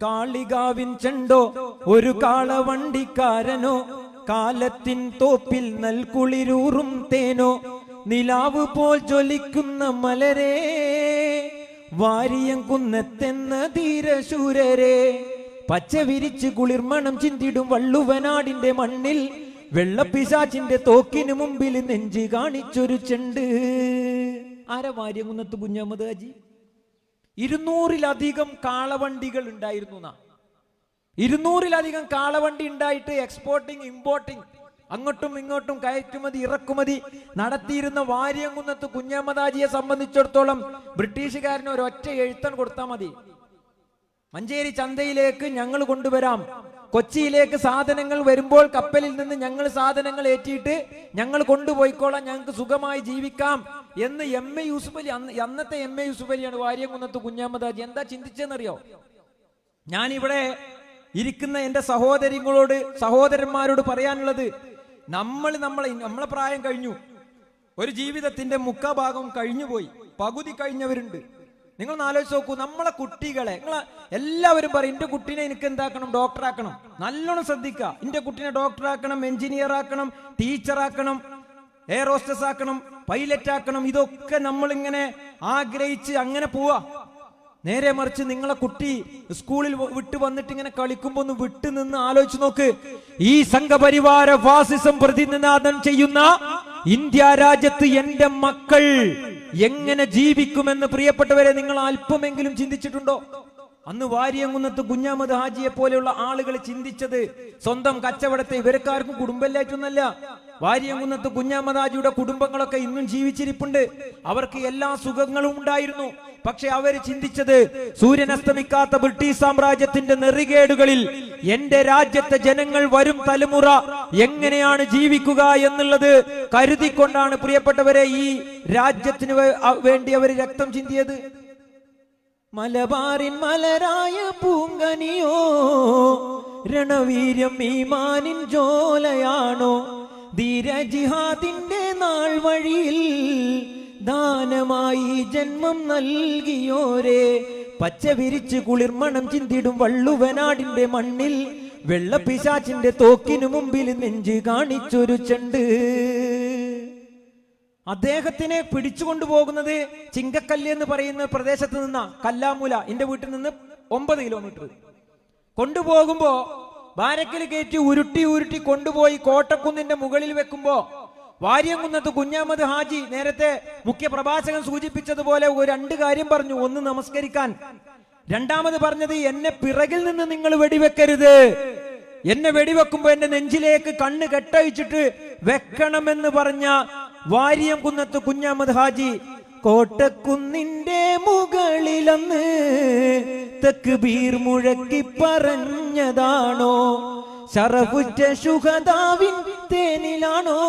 കാളികാവിൻ ചെണ്ടോ ഒരു കാളവണ്ടിക്കാരനോ, കാലത്തിൻ തോപ്പിൽ നൽകുളിരൂറും തേനോ, നിലാവ് പോൽ ജ്വലിക്കുന്ന മലരേ, വാരിയംകുന്നത്തെന്ന ധീരശൂരരെ, പച്ച വിരിച്ച് കുളിർമണം ചിന്തിടും വള്ളുവനാടിന്റെ മണ്ണിൽ, വെള്ളപ്പിശാച്ചിന്റെ തോക്കിന് മുമ്പിൽ നെഞ്ച് കാണിച്ചൊരു ചെണ്ട്. ആരാ വാര്യംകുന്നത്ത് കുഞ്ഞാമത് ഹാജി? 200-ലധികം കാളവണ്ടികൾ ഉണ്ടായിരുന്നു. 200-ലധികം കാളവണ്ടി ഉണ്ടായിട്ട് എക്സ്പോർട്ടിങ് ഇമ്പോർട്ടിങ് അങ്ങോട്ടും ഇങ്ങോട്ടും കയറ്റുമതി ഇറക്കുമതി നടത്തിയിരുന്ന വാര്യംകുന്നത്ത് കുഞ്ഞാമത് ഹാജിയെ സംബന്ധിച്ചിടത്തോളം ബ്രിട്ടീഷുകാരന് ഒരൊറ്റ എഴുത്തൻ കൊടുത്താൽ മതി, മഞ്ചേരി ചന്തയിലേക്ക് ഞങ്ങൾ കൊണ്ടുവരാം, കൊച്ചിയിലേക്ക് സാധനങ്ങൾ വരുമ്പോൾ കപ്പലിൽ നിന്ന് ഞങ്ങൾ സാധനങ്ങൾ ഏറ്റിയിട്ട് ഞങ്ങൾ കൊണ്ടുപോയിക്കോളാം, ഞങ്ങൾക്ക് സുഖമായി ജീവിക്കാം എന്ന് MA യൂസുഫ് അലി, അന്നത്തെ MA യൂസുഫ് അലിയാണ് വാര്യംകുന്നത്ത് കുഞ്ഞാമത് ഹാജി എന്താ ചിന്തിച്ചെന്നറിയോ? ഞാനിവിടെ ഇരിക്കുന്ന എന്റെ സഹോദരന്മാരോട് പറയാനുള്ളത്, നമ്മളെ പ്രായം കഴിഞ്ഞു, ഒരു ജീവിതത്തിന്റെ മുക്കാഭാഗം കഴിഞ്ഞുപോയി, പകുതി കഴിഞ്ഞവരുണ്ട്. നിങ്ങൾ ആലോചിച്ച് നോക്കൂ, നമ്മളെ കുട്ടികളെ എല്ലാവരും പറയും എന്റെ കുട്ടീനെ എനിക്ക് എന്താക്കണം, ഡോക്ടറാക്കണം. നല്ലോണം ശ്രദ്ധിക്കുക, എന്റെ കുട്ടീനെ ഡോക്ടറാക്കണം, എഞ്ചിനീയർ ആക്കണം, ടീച്ചറാക്കണം, എയർ ഹോസ്റ്റസ് ആക്കണം, പൈലറ്റ് ആക്കണം. ഇതൊക്കെ നമ്മളിങ്ങനെ ആഗ്രഹിച്ച് അങ്ങനെ പോവാ. നേരെ മറിച്ച് നിങ്ങളെ കുട്ടി സ്കൂളിൽ വിട്ട് വന്നിട്ട് ഇങ്ങനെ കളിക്കുമ്പോ ഒന്ന് വിട്ടു നിന്ന് ആലോചിച്ച് നോക്ക്. ഈ സംഘപരിവാര ഫാസിസം പ്രതിനിധാനം ചെയ്യുന്ന ഇന്ത്യ രാജ്യത്ത് എന്റെ മക്കൾ എങ്ങനെ ജീവിക്കുമെന്ന് പ്രിയപ്പെട്ടവരെ നിങ്ങൾ അല്പമെങ്കിലും ചിന്തിച്ചിട്ടുണ്ടോ? അന്ന് വാര്യംകുന്നത്ത് കുഞ്ഞാമത് ഹാജിയെ പോലെയുള്ള ആളുകൾ ചിന്തിച്ചത് സ്വന്തം കച്ചവടത്തെ, ഇവർക്കാർക്കും കുടുംബമില്ലായിട്ടൊന്നല്ല. വാര്യംകുന്നത്ത് കുഞ്ഞാമത് ഹാജിയുടെ കുടുംബങ്ങളൊക്കെ ഇന്നും ജീവിച്ചിരിപ്പുണ്ട്, അവർക്ക് എല്ലാ സുഖങ്ങളും ഉണ്ടായിരുന്നു. പക്ഷെ അവര് ചിന്തിച്ചത് സൂര്യൻ അസ്തമിക്കാത്ത ബ്രിട്ടീഷ് സാമ്രാജ്യത്തിന്റെ നെറികേടുകളിൽ എന്റെ രാജ്യത്തെ ജനങ്ങൾ വരും തലമുറ എങ്ങനെയാണ് ജീവിക്കുക എന്നുള്ളത് കരുതിക്കൊണ്ടാണ് പ്രിയപ്പെട്ടവരെ ഈ രാജ്യത്തിന് വേണ്ടി അവർ രക്തം ചിന്തിയത്. മലബാറിൻ മലരായ പൂങ്കനിയോ, രണവീര്യം ഈമാനിൻ ജോലയാണോ, ധീര ജിഹാദിന്റെ നാൾ വഴിയിൽ ദാനമായി ജന്മം നൽകിയോരേ, പച്ച വിരിച്ച് കുളിർമണം ചിന്തിടും വള്ളുവനാടിന്റെ മണ്ണിൽ, വെള്ളപ്പിശാച്ചിന്റെ തോക്കിനു മുമ്പിൽ നെഞ്ച് കാണിച്ചൊരു ചെണ്ട്. അദ്ദേഹത്തിനെ പിടിച്ചുകൊണ്ടുപോകുന്നത് ചിങ്കക്കല്ല് എന്ന് പറയുന്ന പ്രദേശത്ത് നിന്ന കല്ലാമൂല, എന്റെ വീട്ടിൽ നിന്ന് 9 കിലോമീറ്റർ കൊണ്ടുപോകുമ്പോ ബാരക്കിൽ കയറ്റി ഉരുട്ടി കൊണ്ടുപോയി കോട്ടക്കുന്നിന്റെ മുകളിൽ വെക്കുമ്പോ വാര്യംകുന്നത്ത് കുഞ്ഞാമത് ഹാജി നേരത്തെ മുഖ്യപ്രഭാഷകൻ സൂചിപ്പിച്ചതുപോലെ 2 കാര്യം പറഞ്ഞു. ഒന്ന്, നമസ്കരിക്കാൻ. രണ്ടാമത് പറഞ്ഞത്, എന്നെ പിറകിൽ നിന്ന് നിങ്ങൾ വെടിവെക്കരുത്, എന്നെ വെടിവെക്കുമ്പോ എന്റെ നെഞ്ചിലേക്ക് കണ്ണ് കെട്ടഴിച്ചിട്ട് വെക്കണമെന്ന് പറഞ്ഞ വാരിയം കുന്നത്ത് കുഞ്ഞഹമ്മദ് ഹാജി കോട്ടക്കുന്നിന്റെ മുകളിലന്ന് തക്ബീർ മുഴക്കി പറഞ്ഞതാണോ? ശറഫുറ്റ ശുഹദാവിൻ തേനിലാണോ?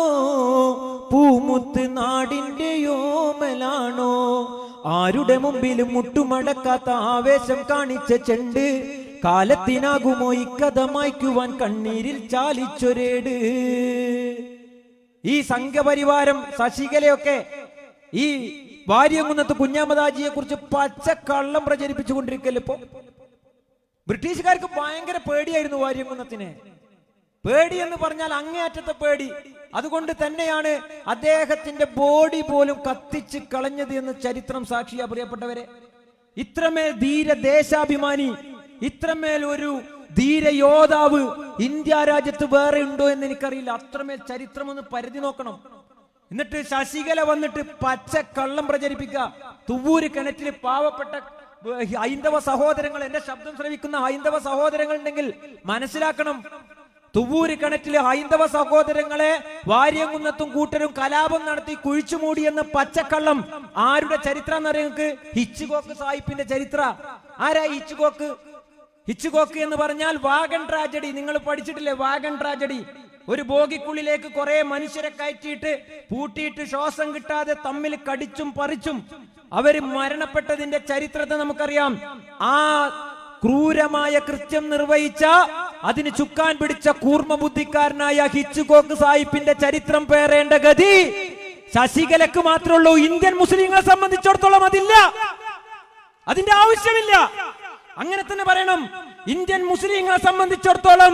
പൂമുത്ത് നാടിന്റെ യോമലാണോ? ആരുടെ മുമ്പിലും മുട്ടുമടക്കാത്ത ആവേശം കാണിച്ച ചെണ്ട് കാലത്തിനാകുമോ ഇക്കഥ മായ്ക്കുവാൻ കണ്ണീരിൽ ചാലിച്ചൊരേട്. ഈ സംഘപരിവാരം ശശികലയൊക്കെ ഈ വാര്യംകുന്നത്ത് കുഞ്ഞഹമ്മദ് ഹാജിയെ കുറിച്ച് പച്ചക്കള്ളം പ്രചരിപ്പിച്ചുകൊണ്ടിരിക്കല്ലോ. ഇപ്പോ ബ്രിട്ടീഷുകാർക്ക് ഭയങ്കര പേടിയായിരുന്നു വാര്യംകുന്നത്തിനെ. പേടി എന്ന് പറഞ്ഞാൽ അങ്ങേയറ്റത്തെ പേടി. അതുകൊണ്ട് തന്നെയാണ് അദ്ദേഹത്തിന്റെ ബോഡി പോലും കത്തിച്ച് കളഞ്ഞത് എന്ന് ചരിത്രം സാക്ഷിയാ പ്രിയപ്പെട്ടവരെ. ഇത്രമേൽ ധീര ദേശാഭിമാനി, ഇത്രമേൽ ഒരു ധീര യോദ്ധാവ് ഇന്ത്യ രാജ്യത്ത് വേറെ ഉണ്ടോ എന്ന് എനിക്കറിയില്ല. അത്രമേൽ ചരിത്രം ഒന്ന് പരിധി നോക്കണം. എന്നിട്ട് ശശികല വന്നിട്ട് പച്ചക്കള്ളം പ്രചരിപ്പിക്കുക. തുവ്വൂര് കിണറ്റിൽ പാവപ്പെട്ട ഹൈന്ദവ സഹോദരങ്ങൾ, എന്റെ ശബ്ദം ശ്രവിക്കുന്ന ഹൈന്ദവ സഹോദരങ്ങൾ ഉണ്ടെങ്കിൽ മനസ്സിലാക്കണം. തുവ്വൂര് കിണറ്റില് ഹൈന്ദവ സഹോദരങ്ങളെ വാര്യംകുന്നത്തും കൂട്ടരും കലാപം നടത്തി കുഴിച്ചു മൂടിയെന്ന പച്ചക്കള്ളം ആരുടെ ചരിത്രം എന്നറിയാം? ഹിച്ച്കോക്ക് സാഹിബിന്റെ ചരിത്ര. ആരാ ഹിച്ച്കോക്ക്? ഹിച്ച്കോക്ക് എന്ന് പറഞ്ഞാൽ വാഗൺ ട്രാജഡി. നിങ്ങൾ പഠിച്ചിട്ടില്ലേ വാഗൺ ട്രാജഡി? ഒരു ബോഗിക്കുള്ളിലേക്ക് കുറെ മനുഷ്യരെ കയറ്റിയിട്ട് പൂട്ടിയിട്ട് ശ്വാസം കിട്ടാതെ തമ്മിൽ കടിച്ചും പറിച്ചും അവര് മരണപ്പെട്ടതിന്റെ ചരിത്രത്തെ നമുക്കറിയാം. ആ ക്രൂരമായ കൃത്യം നിർവഹിച്ച, അതിന് ചുക്കാൻ പിടിച്ച കൂർമ്മ ബുദ്ധിക്കാരനായ ഹിച്ച്കോക്ക് സാഹിബിന്റെ ചരിത്രം പേറേണ്ട ഗതി ശശികലക്ക് മാത്രമുള്ളൂ. ഇന്ത്യൻ മുസ്ലിങ്ങളെ സംബന്ധിച്ചിടത്തോളം അതില്ല, അതിന്റെ ആവശ്യമില്ല. അങ്ങനെ തന്നെ പറയണം. ഇന്ത്യൻ മുസ്ലിങ്ങളെ സംബന്ധിച്ചിടത്തോളം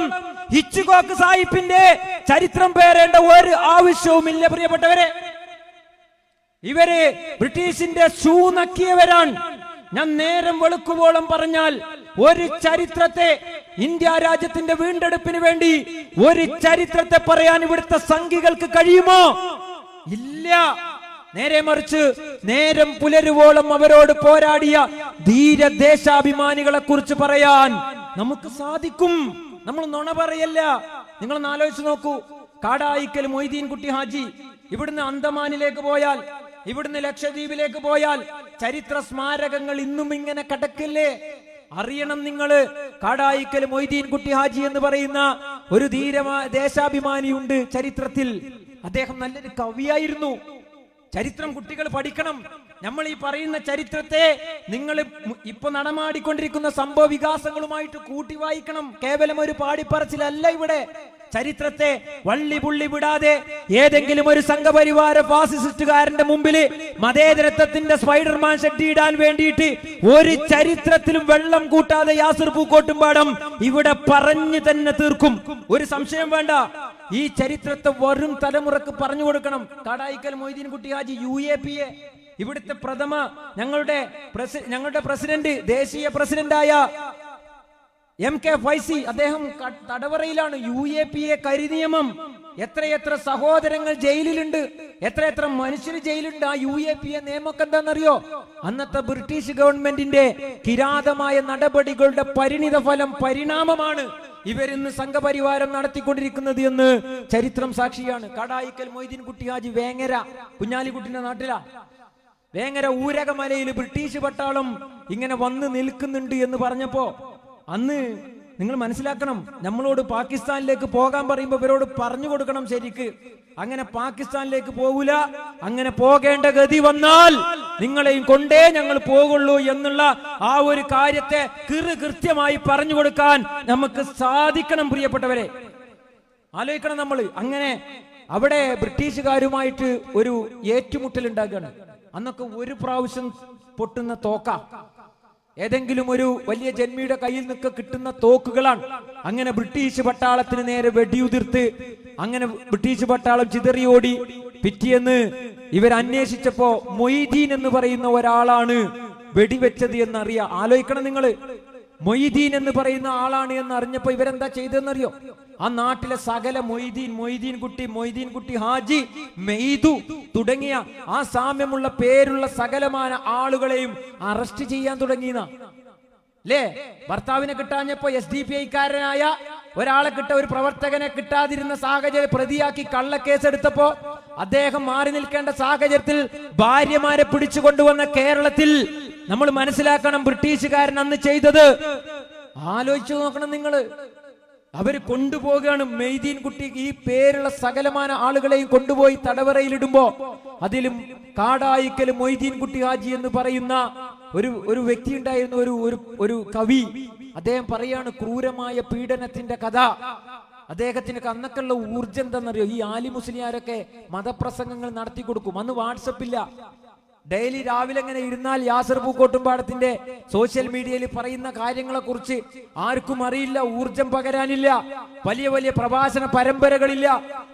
ഹിച്ച്കോക്ക് സാഹിബിന്റെ ചരിത്രം പേരേണ്ട ഒരു ആവശ്യവുമില്ല പ്രിയപ്പെട്ടവരെ. ഇവര് ബ്രിട്ടീഷിന്റെ ഷൂ നക്കിയവരാണ്. ഞാൻ നേരം വെളുക്കുവോളം പറഞ്ഞാൽ ഒരു ചരിത്രത്തെ, ഇന്ത്യ രാജ്യത്തിന്റെ വീണ്ടെടുപ്പിന് വേണ്ടി ഒരു ചരിത്രത്തെ പറയാൻ ഇവിടുത്തെ സംഘികൾക്ക് കഴിയുമോ? ഇല്ല. നേരെ മറിച്ച് നേരം പുലരുവോളം അവരോട് പോരാടിയ ധീര ദേശാഭിമാനികളെ കുറിച്ച് പറയാൻ നമുക്ക് സാധിക്കും. നമ്മൾ നുണ പറയല്ല. നിങ്ങളൊന്ന് ആലോചിച്ച് നോക്കൂ. കാടായിക്കൽ മൊയ്തീൻ കുട്ടി ഹാജി ഇവിടുന്ന് അന്തമാനിലേക്ക് പോയാൽ, ഇവിടുന്ന് ലക്ഷദ്വീപിലേക്ക് പോയാൽ ചരിത്ര സ്മാരകങ്ങൾ ഇന്നും ഇങ്ങനെ കിടക്കില്ലേ? അറിയണം നിങ്ങള്, കാടായിക്കൽ മൊയ്തീൻ കുട്ടി ഹാജി എന്ന് പറയുന്ന ഒരു ധീര ദേശാഭിമാനിയുണ്ട് ചരിത്രത്തിൽ. അദ്ദേഹം നല്ലൊരു കവിയായിരുന്നു. ചരിത്രം കുട്ടികൾ പഠിക്കണം. നമ്മൾ ഈ പറയുന്ന ചരിത്രത്തെ നിങ്ങൾ ഇപ്പൊ നടമാടിക്കൊണ്ടിരിക്കുന്ന സംഭവ വികാസങ്ങളുമായിട്ട് കൂട്ടി വായിക്കണം. കേവലം ഒരു പാടിപ്പറച്ചിലല്ല ഇവിടെ. ചരിത്രത്തെ വള്ളി പുള്ളി വിടാതെ ഏതെങ്കിലും ഒരു സംഘപരിവാര ഫാസിസ്റ്റുകാരന്റെ മുമ്പിൽ മതേതരത്വത്തിന്റെ സ്പൈഡർമാൻ ഷെഡ് ഇടാൻ വേണ്ടിയിട്ട് ഒരു ചരിത്രത്തിലും വെള്ളം കൂട്ടാതെ യാസിർ പൂക്കോട്ടുംപാടം ഇവിടെ പറഞ്ഞു തന്നെ തീർക്കും. ഒരു സംശയം വേണ്ട. ഈ ചരിത്രത്തെ വരും തലമുറക്ക് പറഞ്ഞു കൊടുക്കണം. കാടായിക്കൽ മൊയ്തീൻ കുട്ടി ഹാജി UAPA ഇവിടുത്തെ പ്രഥമ ഞങ്ങളുടെ പ്രസിഡന്റ്, ദേശീയ പ്രസിഡന്റായ MK ഫൈസി, അദ്ദേഹം തടവറയിലാണ്. UAPA കരിനിയമം, എത്രയെത്ര സഹോദരങ്ങൾ ജയിലിലുണ്ട്, എത്രയെത്ര മനുഷ്യർ ജയിലുണ്ട്. ആ UAPA നിയമമൊക്കെ എന്താണെന്നറിയോ? അന്നത്തെ ബ്രിട്ടീഷ് ഗവൺമെന്റിന്റെ കിരാതമായ നടപടികളുടെ പരിണിത ഫലം, പരിണാമമാണ് ഇവരിന്ന് സംഘപരിവാരം നടത്തിക്കൊണ്ടിരിക്കുന്നത് എന്ന് ചരിത്രം സാക്ഷിയാണ്. കാടായിക്കൽ മൊയ്തീൻ കുട്ടി ഹാജി വേങ്ങര കുഞ്ഞാലിക്കുട്ടിന്റെ നാട്ടിലാ. വേങ്ങര ഊരകമലയിൽ ബ്രിട്ടീഷ് പട്ടാളം ഇങ്ങനെ വന്ന് നിൽക്കുന്നുണ്ട് എന്ന് പറഞ്ഞപ്പോ അന്ന് നിങ്ങൾ മനസ്സിലാക്കണം, നമ്മളോട് പാകിസ്ഥാനിലേക്ക് പോകാൻ പറയുമ്പോ ഇവരോട് പറഞ്ഞു കൊടുക്കണം ശരിക്ക്. അങ്ങനെ പാകിസ്ഥാനിലേക്ക് പോകൂല, അങ്ങനെ പോകേണ്ട ഗതി വന്നാൽ നിങ്ങളെയും കൊണ്ടേ ഞങ്ങൾ പോകുള്ളൂ എന്നുള്ള ആ ഒരു കാര്യത്തെ കൃത്യമായി പറഞ്ഞു കൊടുക്കാൻ നമുക്ക് സാധിക്കണം പ്രിയപ്പെട്ടവരെ. ആലോചിക്കണം നമ്മൾ. അങ്ങനെ അവിടെ ബ്രിട്ടീഷുകാരുമായിട്ട് ഒരു ഏറ്റുമുട്ടൽ ഉണ്ടാക്കുകയാണ്. അന്നൊക്കെ ഒരു പ്രാവശ്യം പൊട്ടുന്ന തോക്ക, ഏതെങ്കിലും ഒരു വലിയ ജന്മിയുടെ കയ്യിൽ നിന്നൊക്കെ കിട്ടുന്ന തോക്കുകളാണ്. അങ്ങനെ ബ്രിട്ടീഷ് പട്ടാളത്തിന് നേരെ വെടിയുതിർത്ത് അങ്ങനെ ബ്രിട്ടീഷ് പട്ടാളം ചിതറിയോടി. പിറ്റേന്ന് ഇവരന്വേഷിച്ചപ്പോ മൊയ്തീൻ എന്ന് പറയുന്ന ഒരാളാണ് വെടിവെച്ചത് എന്നറിയാം. ആലോചിക്കണം നിങ്ങള്. മൊയ്തീൻ എന്ന് പറയുന്ന ആളാണ് എന്ന് അറിഞ്ഞപ്പോ ഇവരെന്താ ചെയ്തതെന്നറിയോ? ആ നാട്ടിലെ സകല മൊയ്തീൻ കുട്ടി ഹാജി, മെയ്തു തുടങ്ങിയ ആ സാമ്യമുള്ള പേരുള്ള സകലമായ ആളുകളെയും അറസ്റ്റ് ചെയ്യാൻ തുടങ്ങിയെന്ന. അല്ലേ? ഭർത്താവിനെ കിട്ടാഞ്ഞപ്പോ SDPI-കാരനായ ഒരാളെ ഒരു പ്രവർത്തകനെ കിട്ടാതിരുന്ന സാഹചര്യം പ്രതിയാക്കി കള്ളക്കേസെടുത്തപ്പോ അദ്ദേഹം മാറി നിൽക്കേണ്ട സാഹചര്യത്തിൽ ഭാര്യമാരെ പിടിച്ചു കൊണ്ടുവന്ന കേരളത്തിൽ നമ്മൾ മനസ്സിലാക്കണം ബ്രിട്ടീഷുകാരൻ അന്ന് ചെയ്തത്. ആലോചിച്ചു നോക്കണം നിങ്ങള്. അവര് കൊണ്ടുപോകുകയാണ് മെയ്തീൻ കുട്ടി ഈ പേരുള്ള സകലമാന ആളുകളെയും കൊണ്ടുപോയി തടവറയിലിടുമ്പോ അതിലും കാടായിക്കൽ മൊയ്തീൻ കുട്ടി ഹാജി എന്ന് പറയുന്ന ഒരു വ്യക്തി ഉണ്ടായിരുന്നു, ഒരു കവി. അദ്ദേഹം പറയാണ് ക്രൂരമായ പീഡനത്തിന്റെ കഥ. അദ്ദേഹത്തിന് അന്നൊക്കെയുള്ള ഊർജം എന്താണെന്നറിയോ? ഈ ആലി മുസ്ലിയാരൊക്കെ മതപ്രസംഗങ്ങൾ നടത്തി കൊടുക്കും. അന്ന് വാട്സപ്പില്ല. ഡെയിലി രാവിലെ ഇങ്ങനെ ഇരുന്നാൽ യാസർ പൂക്കോട്ടുംപാടത്തിന്റെ സോഷ്യൽ മീഡിയയിൽ പറയുന്ന കാര്യങ്ങളെ കുറിച്ച് ആർക്കും അറിയില്ല, ഊർജം പകരാനില്ല, വലിയ വലിയ പ്രഭാഷണ പരമ്പരകളില്ല,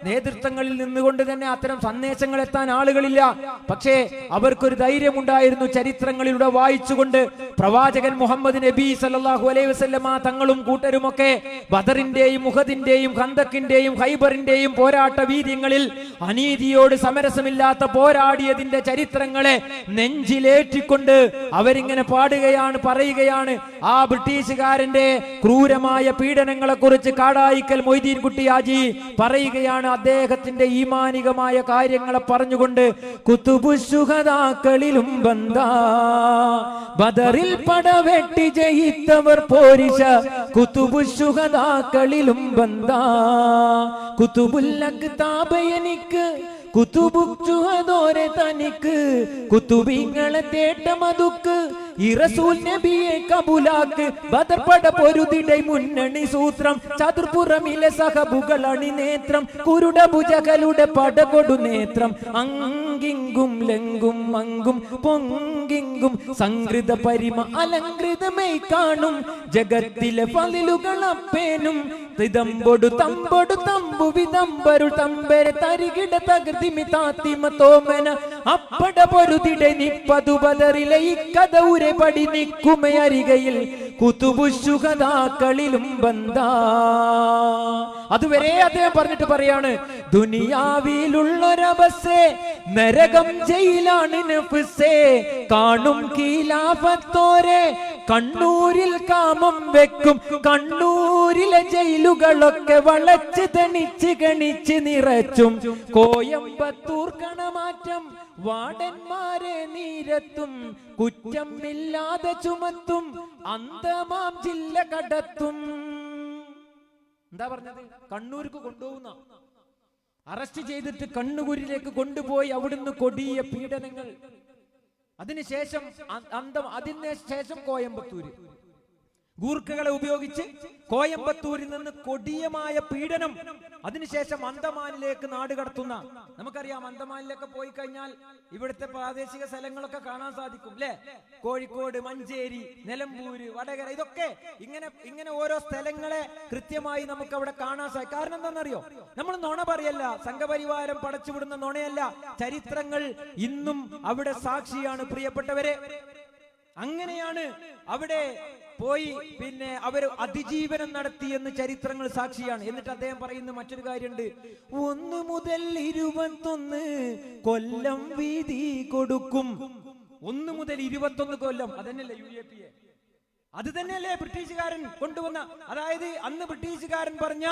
നേതൃത്വങ്ങളിൽ നിന്നുകൊണ്ട് തന്നെ അത്തരം സന്ദേശങ്ങൾ എത്താൻ ആളുകളില്ല. പക്ഷേ അവർക്കൊരു ധൈര്യമുണ്ടായിരുന്നു. ചരിത്രങ്ങളിലൂടെ വായിച്ചുകൊണ്ട് പ്രവാചകൻ മുഹമ്മദ് നബി സല്ലല്ലാഹു അലൈഹി വസല്ലമ തങ്ങളും കൂട്ടരുമൊക്കെ ബദറിന്റെയും മുഹദിന്റെയും ഖന്തക്കിന്റെയും ഖൈബറിന്റെയും പോരാട്ട വീര്യങ്ങളിൽ അനീതിയോട് സമരസമില്ലാത്ത പോരാടിയതിന്റെ ചരിത്രങ്ങളെ നെഞ്ചിലേറ്റിക്കൊണ്ട് അവരിങ്ങനെ പാടുകയാണ്, പറയുകയാണ്. ആ ബ്രിട്ടീഷുകാരന്റെ ക്രൂരമായ പീഡനങ്ങളെ കുറിച്ച് കാടായിക്കൽ മൊയ്തീൻ കുട്ടി ഹാജി പറയുകയാണ്. അദ്ദേഹത്തിന്റെ ഈമാനികമായ കാര്യങ്ങളെ പറഞ്ഞുകൊണ്ട് കുതുബുശുഹദാക്കളിലും ബന്ദാ ബദറിൽ പടവെട്ടി ജയിത്തവർ പോരിശ കുതുബുശുഹദാക്കളിലും ബന്ദാ കുതുബുൽ അഖ്താബ് എനിക്ക് കുതുബുച്ചുഹദോരെ തനിക്ക് കുതുബിങ്ങളെ തേട്ട മതുക്ക് ഈ റസൂൽ നബിയെ കബൂലാക്ക് ബദർ പട പൊരുതിടൈ മുന്നണി സൂത്രം ചതുർപുറമിലെ സഹബുകൾ അണി നേത്രം കുരുട ഭുജകളുടെ പടകൊടു നേത്രം അങ്കിങ്കും ലങ്കും അങ്കും പൊങ്കിങ്കും സംകൃത പരിമ അലങ്കൃതമൈ കാണും ജഗത്തിലെ ഫലിലുകൾ അപ്പേനും തിതമ്പൊടു തമ്പൊടു തമ്പു വിതമ്പരുൾ തമ്പരെ തരികിട തകൃതിമി താത്തിമ തോമന അപ്പട പൊരുതിടെ നിപ്പതു ബദറിലെ ഇക്കഥ ഉരെ പടി നിക്കുമേ അരികയിൽ കുതുബുശുഹദാക്കളിലും ബന്ദാ. അതുവരെ അദ്ദേഹം പറഞ്ഞിട്ട് പറയാണ്, ദുനിയാവിലുള്ളൊരവസേ നരകം ജയിലാണ് നഫ്സേ കാണും ഖിലാഫത്തോരെ കണ്ണൂരിൽ കാമം വെക്കും കണ്ണൂരിലെ ജയിലുകളൊക്കെ വളച്ച് തണിച്ച് ഗണിച്ച് നിറച്ചും കോയമ്പത്തൂർ കണമാറ്റം വാടന്മാരെ നീരത്തും കുറ്റം ഇല്ലാതെ ചുമത്തും അന്തമാം ജില്ല കടത്തും. എന്താ പറഞ്ഞത്? കണ്ണൂർക്ക് കൊണ്ടുപോകുന്ന, അറസ്റ്റ് ചെയ്തിട്ട് കണ്ണൂരിലേക്ക് കൊണ്ടുപോയി അവിടുന്ന് കൊടിയ പീഡനങ്ങൾ. അതിനുശേഷം കോയമ്പത്തൂര് ഗൂർഖകളെ ഉപയോഗിച്ച് കോയമ്പത്തൂരിൽ നിന്ന് കൊടിയമായ പീഡനം. അതിനുശേഷം അന്തമാനിലേക്ക് നാട് കടത്തുന്ന, നമുക്കറിയാം അന്തമാനിലേക്ക് പോയി കഴിഞ്ഞാൽ ഇവിടുത്തെ പ്രാദേശിക സ്ഥലങ്ങളൊക്കെ കാണാൻ സാധിക്കും അല്ലെ? കോഴിക്കോട്, മഞ്ചേരി, നിലമ്പൂര്, വടകര, ഇതൊക്കെ ഇങ്ങനെ ഓരോ സ്ഥലങ്ങളെ കൃത്യമായി നമുക്ക് അവിടെ കാണാൻ സാധിക്കും. കാരണം എന്താണെന്നറിയോ? നമ്മൾ നുണ പറയല്ല, സംഘപരിവാരം പടച്ചുവിടുന്ന നുണയല്ല. ചരിത്രങ്ങൾ ഇന്നും അവിടെ സാക്ഷിയാണ് പ്രിയപ്പെട്ടവരെ. അങ്ങനെയാണ് അവിടെ പോയി പിന്നെ അവർ അതിജീവനം നടത്തിയെന്ന് ചരിത്രങ്ങൾ സാക്ഷിയാണ്. എന്നിട്ട് അദ്ദേഹം പറയുന്ന മറ്റൊരു കാര്യമുണ്ട്, 1 മുതൽ 21 കൊല്ലം വീതി കൊടുക്കും. 1 മുതൽ 21 കൊല്ലം, അതന്നെയല്ലേ UAPA? അത് തന്നെയല്ലേ ബ്രിട്ടീഷുകാരൻ കൊണ്ടുവന്ന? അതായത് അന്ന് ബ്രിട്ടീഷുകാരൻ പറഞ്ഞ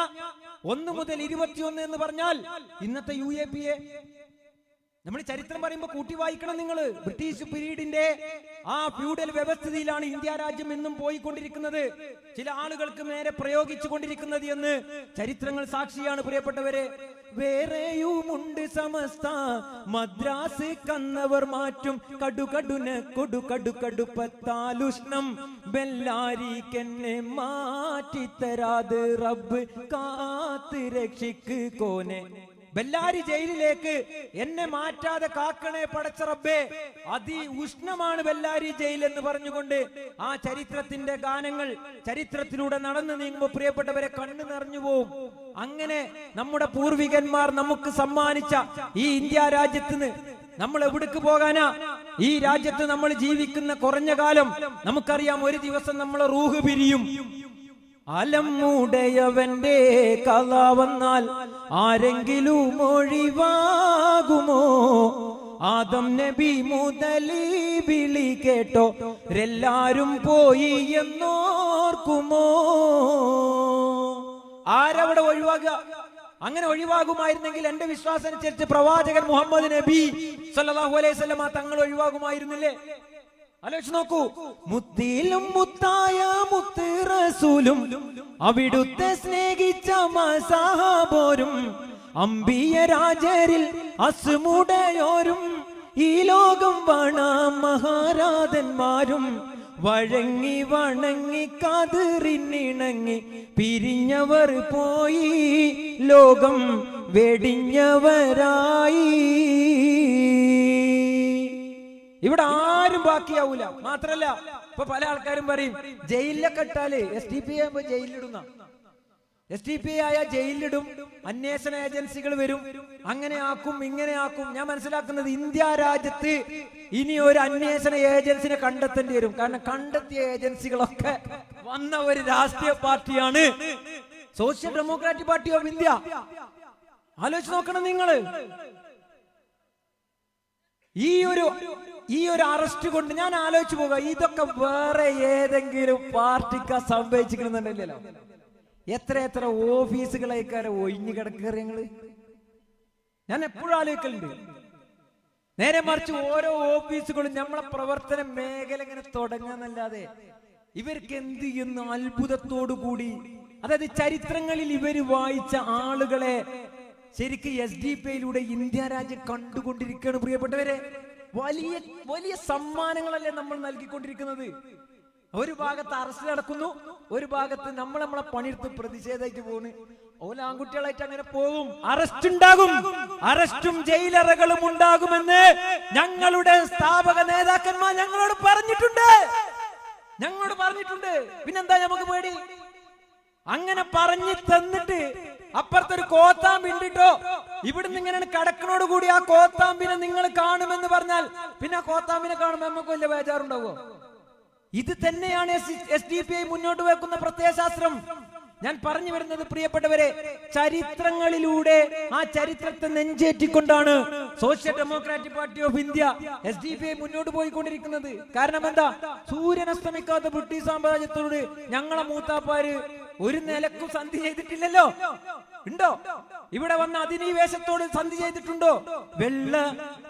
1 മുതൽ 21 എന്ന് പറഞ്ഞാൽ ഇന്നത്തെ UAPA. നമ്മൾ ചരിത്രം പറയുമ്പോൾ കൂട്ടി വായിക്കണം നിങ്ങൾ. ബ്രിട്ടീഷ് പീരീഡിന്റെ ആ ഫ്യൂഡൽ വ്യവസ്ഥിതിയിലാണ് ഇന്ത്യ രാജ്യം എന്നും പോയിക്കൊണ്ടിരിക്കുന്നത്, ചില ആളുകൾക്ക് നേരെ പ്രയോഗിച്ചു കൊണ്ടിരിക്കുന്നത് എന്ന് ചരിത്രങ്ങൾ സാക്ഷിയാണ് പ്രിയപ്പെട്ടവരെ. വേറെയുമുണ്ട് സമസ്ത മദ്രാസ് കന്നവർ മാറ്റും കടുകടുന കൊടുകടുകടുപ്പത്താലുഷ്ണം ബെല്ലാരിക്കെന്നെ മാറ്റിത്തരാത് റബ്ബ് കാത്ത് രക്ഷിക്ക് കോനെ. ബെല്ലാരി ജയിലിലേക്ക് എന്നെ മാറ്റാതെ കാക്കണേ പടച്ച റബ്ബേ. ഉഷ്ണമാണ് ബെല്ലാരി ജയിൽ എന്ന് പറഞ്ഞുകൊണ്ട് ആ ചരിത്രത്തിന്റെ ഗാനങ്ങൾ ചരിത്രത്തിലൂടെ നടന്നു നീങ്ങുമ്പോൾ പ്രിയപ്പെട്ടവരെ കണ്ണു നിറഞ്ഞു പോവും. അങ്ങനെ നമ്മുടെ പൂർവികന്മാർ നമുക്ക് സമ്മാനിച്ച ഈ ഇന്ത്യ രാജ്യത്തിന് നമ്മൾ എവിടേക്ക് പോകാനാ? ഈ രാജ്യത്ത് നമ്മൾ ജീവിക്കുന്ന കുറഞ്ഞ കാലം നമുക്കറിയാം. ഒരു ദിവസം നമ്മളെ റൂഹ് പിരിയും. അലമുടയവന്റെ കഥ വന്നാൽ ആരെങ്കിലും ഒഴിവാകുമോ? ആദം നബി മുതലീ വിളി കേട്ടോ എല്ലാരും പോയി എന്നോർക്കുമോ? ആരവിടെ ഒഴിവാകുക? അങ്ങനെ ഒഴിവാകുമായിരുന്നെങ്കിൽ എന്റെ വിശ്വാസം അനുസരിച്ച് പ്രവാചകൻ മുഹമ്മദ് നബി സല്ലല്ലാഹു അലൈഹി വസല്ലമ തങ്ങൾ ഒഴിവാകുമായിരുന്നില്ലേ? ആലോചിച്ച് നോക്കൂ. മുത്തിലും മുത്തായ മുത്ത് റസൂലും അവിടുത്തെ സ്നേഹിച്ച മസാഹബോരും അമ്പിയ രാജരിൽ അസ്മുടയോരും ഈ ലോകം വണ മഹാരാജന്മാരും വഴങ്ങി വണങ്ങി കാതിറിനിണങ്ങി പിരിഞ്ഞവർ പോയി ലോകം വെടിഞ്ഞവരായി. ഇവിടെ ആരും ബാക്കിയാവൂല. മാത്രല്ല ഇപ്പൊ പല ആൾക്കാരും പറയും ജയിലിലൊക്കെ ഇട്ടാല് SDPI ആകുമ്പോ ജയിലിലിടുന്ന, SDPI ആയ ജയിലിലിടും, അന്വേഷണ ഏജൻസികൾ വരും, അങ്ങനെ ആക്കും ഇങ്ങനെ ആക്കും. ഞാൻ മനസ്സിലാക്കുന്നത് ഇന്ത്യ രാജ്യത്ത് ഇനി ഒരു അന്വേഷണ ഏജൻസിനെ കണ്ടെത്തേണ്ടി വരും. കാരണം കണ്ടെത്തിയ ഏജൻസികളൊക്കെ വന്ന ഒരു രാഷ്ട്രീയ പാർട്ടിയാണ് social Democratic Party of India. ആലോചിച്ച് നോക്കണം നിങ്ങള്. ഈ ഒരു അറസ്റ്റ് കൊണ്ട് ഞാൻ ആലോചിച്ചു പോവുക, ഇതൊക്കെ വേറെ ഏതെങ്കിലും പാർട്ടിക്ക് സംഭവിച്ചിരിക്കുന്നുണ്ടല്ലോ. എത്ര ഓഫീസുകളേക്കാരെ ഒഴിഞ്ഞു കിടക്കുക ഞങ്ങള്. ഞാൻ എപ്പോഴും ആലോചിക്കലുണ്ട്. നേരെ മറിച്ച് ഓരോ ഓഫീസുകളും നമ്മളെ പ്രവർത്തന മേഖല ഇങ്ങനെ തുടങ്ങാന്നല്ലാതെ ഇവർക്ക് എന്ത് ചെയ്യുന്നു അത്ഭുതത്തോടു കൂടി. അതായത് ചരിത്രങ്ങളിൽ ഇവര് വായിച്ച ആളുകളെ ശരിക്കും SDPIയിലൂടെ ഇന്ത്യ രാജ്യം കണ്ടുകൊണ്ടിരിക്കുകയാണ്. പ്രിയപ്പെട്ടവരെ, വലിയ വലിയ സമ്മാനങ്ങളല്ലേ നമ്മൾ നൽകിക്കൊണ്ടിരിക്കുന്നത്. ഒരു ഭാഗത്ത് അറസ്റ്റ് നടക്കുന്നു, ഒരു ഭാഗത്ത് നമ്മളെ പണിയെടുത്ത് പ്രതിഷേധമായിട്ട് പോകുന്നു. ഓല ആൺകുട്ടികളായിട്ട് അങ്ങനെ പോകും. അറസ്റ്റ് ഉണ്ടാകും, അറസ്റ്റും ജയിലറകളും ഉണ്ടാകുമെന്ന് ഞങ്ങളുടെ സ്ഥാപക നേതാക്കന്മാർ ഞങ്ങളോട് പറഞ്ഞിട്ടുണ്ട്. പിന്നെന്താ നമുക്ക് പേടി? അങ്ങനെ പറഞ്ഞു തന്നിട്ട് അപ്പുറത്തൊരു കോത്താമ്പി ഉണ്ടിട്ടോ ഇവിടുന്ന് ഇങ്ങനെ കടക്കണോട് കൂടി ആ കോത്താമ്പിനെ നിങ്ങൾ കാണുമെന്ന് പറഞ്ഞാൽ പിന്നെ ആ കോത്താമ്പിനെ കാണുമ്പോൾ നമുക്ക് വലിയ ബേജാറുണ്ടാവോ? ഇത് തന്നെയാണ് SDPI മുന്നോട്ട് വെക്കുന്ന പ്രത്യയശാസ്ത്രം. ഞാൻ പറഞ്ഞു വരുന്നത് പ്രിയപ്പെട്ടവരെ, ചരിത്രങ്ങളിലൂടെ ആ ചരിത്രത്തെ നെഞ്ചേറ്റിക്കൊണ്ടാണ് Social Democratic Party of India SDPI മുന്നോട്ട് പോയിക്കൊണ്ടിരിക്കുന്നത്. കാരണം എന്താ? സൂര്യൻ അസ്തമിക്കാത്ത ബ്രിട്ടീഷ് സാമ്രാജ്യത്തോട് ഞങ്ങളെ മൂത്താപ്പാര് ഒരു നിലക്കും സന്ധി ചെയ്തിട്ടില്ലല്ലോ. ഉണ്ടോ? ഇവിടെ വന്ന അധിനിവേശത്തോട് സന്ധി ചെയ്തിട്ടുണ്ടോ? വെള്ള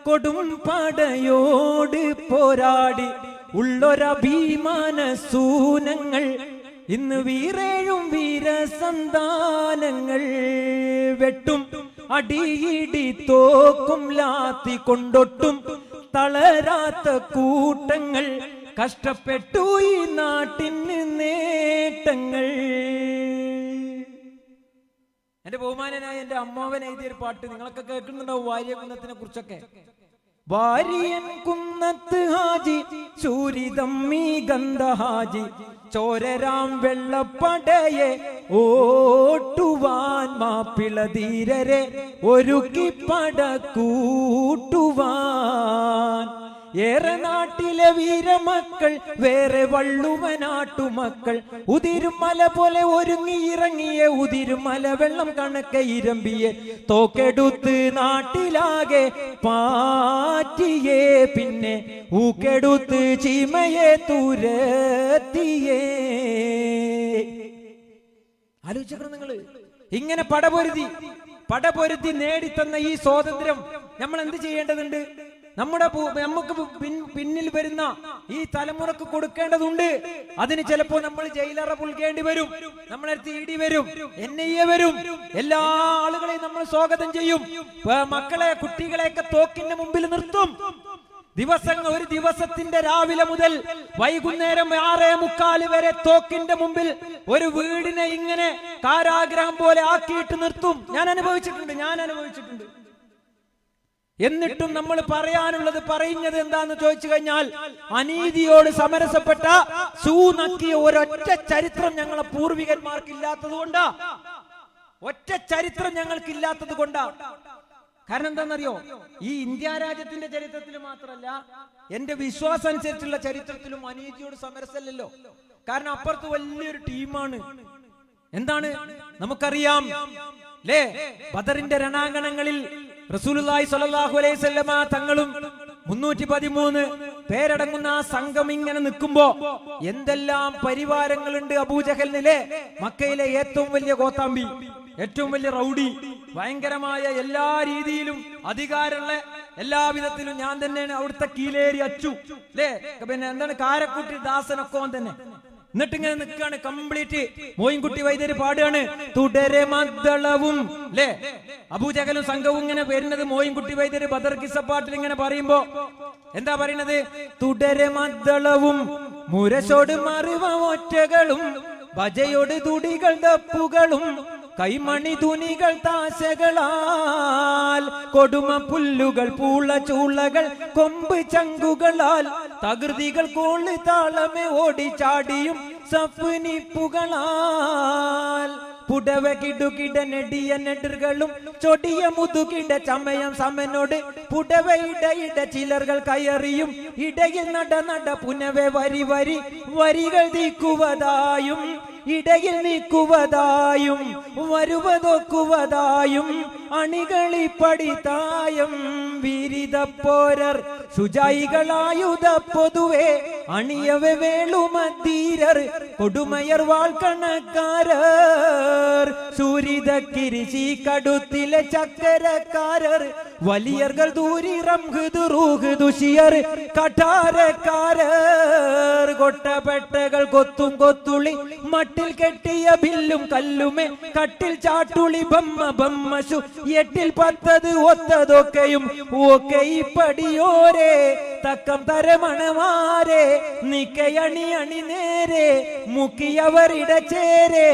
കൊടും പടയോട് പോരാടി ഉള്ളൊരഭിമാന സൂനങ്ങൾ ഇന്ന് വീറേഴും വീരസന്താനങ്ങൾ വെട്ടും അടിയിടി തോക്കും ലാത്തി കൊണ്ടൊട്ടും തളരാത്ത കൂട്ടങ്ങൾ കഷ്ടപ്പെട്ടു ഈ നാട്ടിന് നേട്ടങ്ങൾ. എന്റെ ബഹുമാനനായ എന്റെ അമ്മാവൻ എഴുതിയൊരു പാട്ട് നിങ്ങളൊക്കെ കേൾക്കുന്നുണ്ടാവും, വാര്യകുന്നത്തിനെ കുറിച്ചൊക്കെ. വാര്യൻ കുന്നത്ത് ഹാജി ചൂരിതമ്മീ ഗന്ധഹാജി ചോരരാം വെള്ളപ്പടയെ ഓട്ടുവാൻ മാപ്പിളധീരരെ ഒരുക്കി പട കൂട്ടുവാൻ. ഏറെ നാട്ടിലെ വീരമക്കൾ വേറെ വള്ളുവനാട്ടുമക്കൾ ഉതിരുമല പോലെ ഒരുങ്ങി ഇറങ്ങിയ ഉതിരുമല വെള്ളം കണക്കെ ഇരമ്പിയെ തോക്കെടുത്ത് നാട്ടിലാകെ പാറ്റിയേ പിന്നെ ഊക്കെടുത്ത് ചീമയെ തുരത്തിയേ. ആലോചിക്കണം നിങ്ങള്. ഇങ്ങനെ പടപൊരുതി നേടിത്തന്ന ഈ സ്വാതന്ത്ര്യം നമ്മൾ എന്ത് ചെയ്യേണ്ടതുണ്ട്? നമുക്ക് പിന്നിൽ വരുന്ന ഈ തലമുറക്ക് കൊടുക്കേണ്ടതുണ്ട്. അതിന് ചിലപ്പോ നമ്മൾ ജയിലറ പുൽകേണ്ടി വരും, നമ്മളടുത്ത് ED വരും, NIA വരും. എല്ലാ ആളുകളെയും നമ്മൾ സ്വാഗതം ചെയ്യും. മക്കളെ കുട്ടികളെയൊക്കെ തോക്കിന്റെ മുമ്പിൽ നിർത്തും. ഒരു ദിവസത്തിന്റെ രാവിലെ മുതൽ വൈകുന്നേരം 6:45 വരെ തോക്കിന്റെ മുമ്പിൽ ഒരു വീടിനെ ഇങ്ങനെ കാരാഗ്രഹം പോലെ ആക്കിയിട്ട് നിർത്തും. ഞാൻ അനുഭവിച്ചിട്ടുണ്ട്. എന്നിട്ടും നമ്മൾ പറയാനുള്ളത് പറയുന്നത് എന്താന്ന് ചോദിച്ചു കഴിഞ്ഞാൽ, അനീതിയോട് സമരസപ്പെട്ട സൂനക്കിയ ഒരൊറ്റ ചരിത്രം ഞങ്ങളെ പൂർവികന്മാർക്ക് ഇല്ലാത്തത് കൊണ്ടാ. ഒറ്റ ചരിത്രം ഞങ്ങൾക്ക് ഇല്ലാത്തത് കൊണ്ടാ. കാരണം എന്താണെന്നറിയോ? ഈ ഇന്ത്യ രാജ്യത്തിന്റെ ചരിത്രത്തിൽ മാത്രമല്ല, എന്റെ വിശ്വാസം അനുസരിച്ചുള്ള ചരിത്രത്തിലും അനീതിയോട് സമരസല്ലല്ലോ. കാരണം അപ്പുറത്ത് വലിയൊരു ടീമാണ്. എന്താണ് നമുക്കറിയാം, ബദറിന്റെ രണാങ്കണങ്ങളിൽ റസൂലുള്ളാഹി സ്വല്ലല്ലാഹു അലൈഹി വസല്ലമ തങ്ങളും 313 പേരടങ്ങുന്ന ആ സംഘം ഇങ്ങനെ നിൽക്കുമ്പോ എന്തെല്ലാം പരിവാരങ്ങളുണ്ട് അബൂജഹലിലെ. മക്കയിലെ ഏറ്റവും വലിയ കോത്താമ്പി, ഏറ്റവും വലിയ റൗഡി, ഭയങ്കരമായ എല്ലാ രീതിയിലും അധികാരമുള്ള എല്ലാവിധത്തിലും ഞാൻ തന്നെയാണ് അവിടുത്തെ കീലേരി അച്ചു അല്ലേ, പിന്നെ എന്താണ് കാരക്കുട്ടി ദാസനൊക്കെ തന്നെ. എന്നിട്ട് ഇങ്ങനെ നിൽക്കാണ് കംപ്ലീറ്റ്. മോയിൻകുട്ടി വൈദ്യര് പാടുകയാണ് തുടരെ മദ്ദളവും അല്ലേ. അബൂജഹലും സംഘവും ഇങ്ങനെ വരുന്നത് മോയിൻകുട്ടി വൈദ്യര് ബദർ കിസ്സപ്പാട്ടിൽ ഇങ്ങനെ പറയുമ്പോ എന്താ പറയുന്നത്? തുടരെ മദ്ദളവും മുരശോട് മറിവ ഒറ്റകളും ഭജയോട് തുടികൾ ദപ്പുകളും കൈമണി തുനികൾ താശകളാൽ കൊടുമ പുല്ലുകൾ പൂള ചൂളകൾ കൊമ്പ് ചങ്കുകളാൽ തകൃതികൾ കോള് താളമേ ഓടിച്ചാടിയും സഫ്നിപ്പുകളാൽ പുടവ കിടുകിട നെടിയ നെടുകളും ചൊടിയ മുതുകിട ചമയം സമനോട് പുടവ ഇട ചിലർകൾ കയറിയും ഇടയിൽ നട പുനവെ വരി വരി വരികൾ നീക്കുവതായും ഇടയിൽ നീക്കുവതായും വരുവതൊക്കുവതായും അണികളി പടിതായം വിരിതപ്പോരർ സുജായികളായുധ പൊതുവെ അണിയവെ വേളുമധീരർ കൊടുമയർ വാൾക്കണക്കാരർ സൂരിത കിരിശി കടുത്തിലെ ചക്കരക്കാരർ വലിയർകൾ ദൂരിറം ദുഷിയർ കഠാരക്കാരർ കൊട്ടപ്പെട്ടകൾ കൊത്തും കൊത്തുളി മട്ടിൽ കെട്ടിയ ബില്ലും കല്ലുമേ കട്ടിൽ ചാട്ടുളി ബമ്മ ബമ്മശു എട്ടിൽ പത്തത് ഒത്തതൊക്കെയും ഒക്കെ ഈ പടിയോരെ തക്കം തരമണമാരെ നിക്കയണി അണി നേരെ മുക്കിയവരിട ചേരെ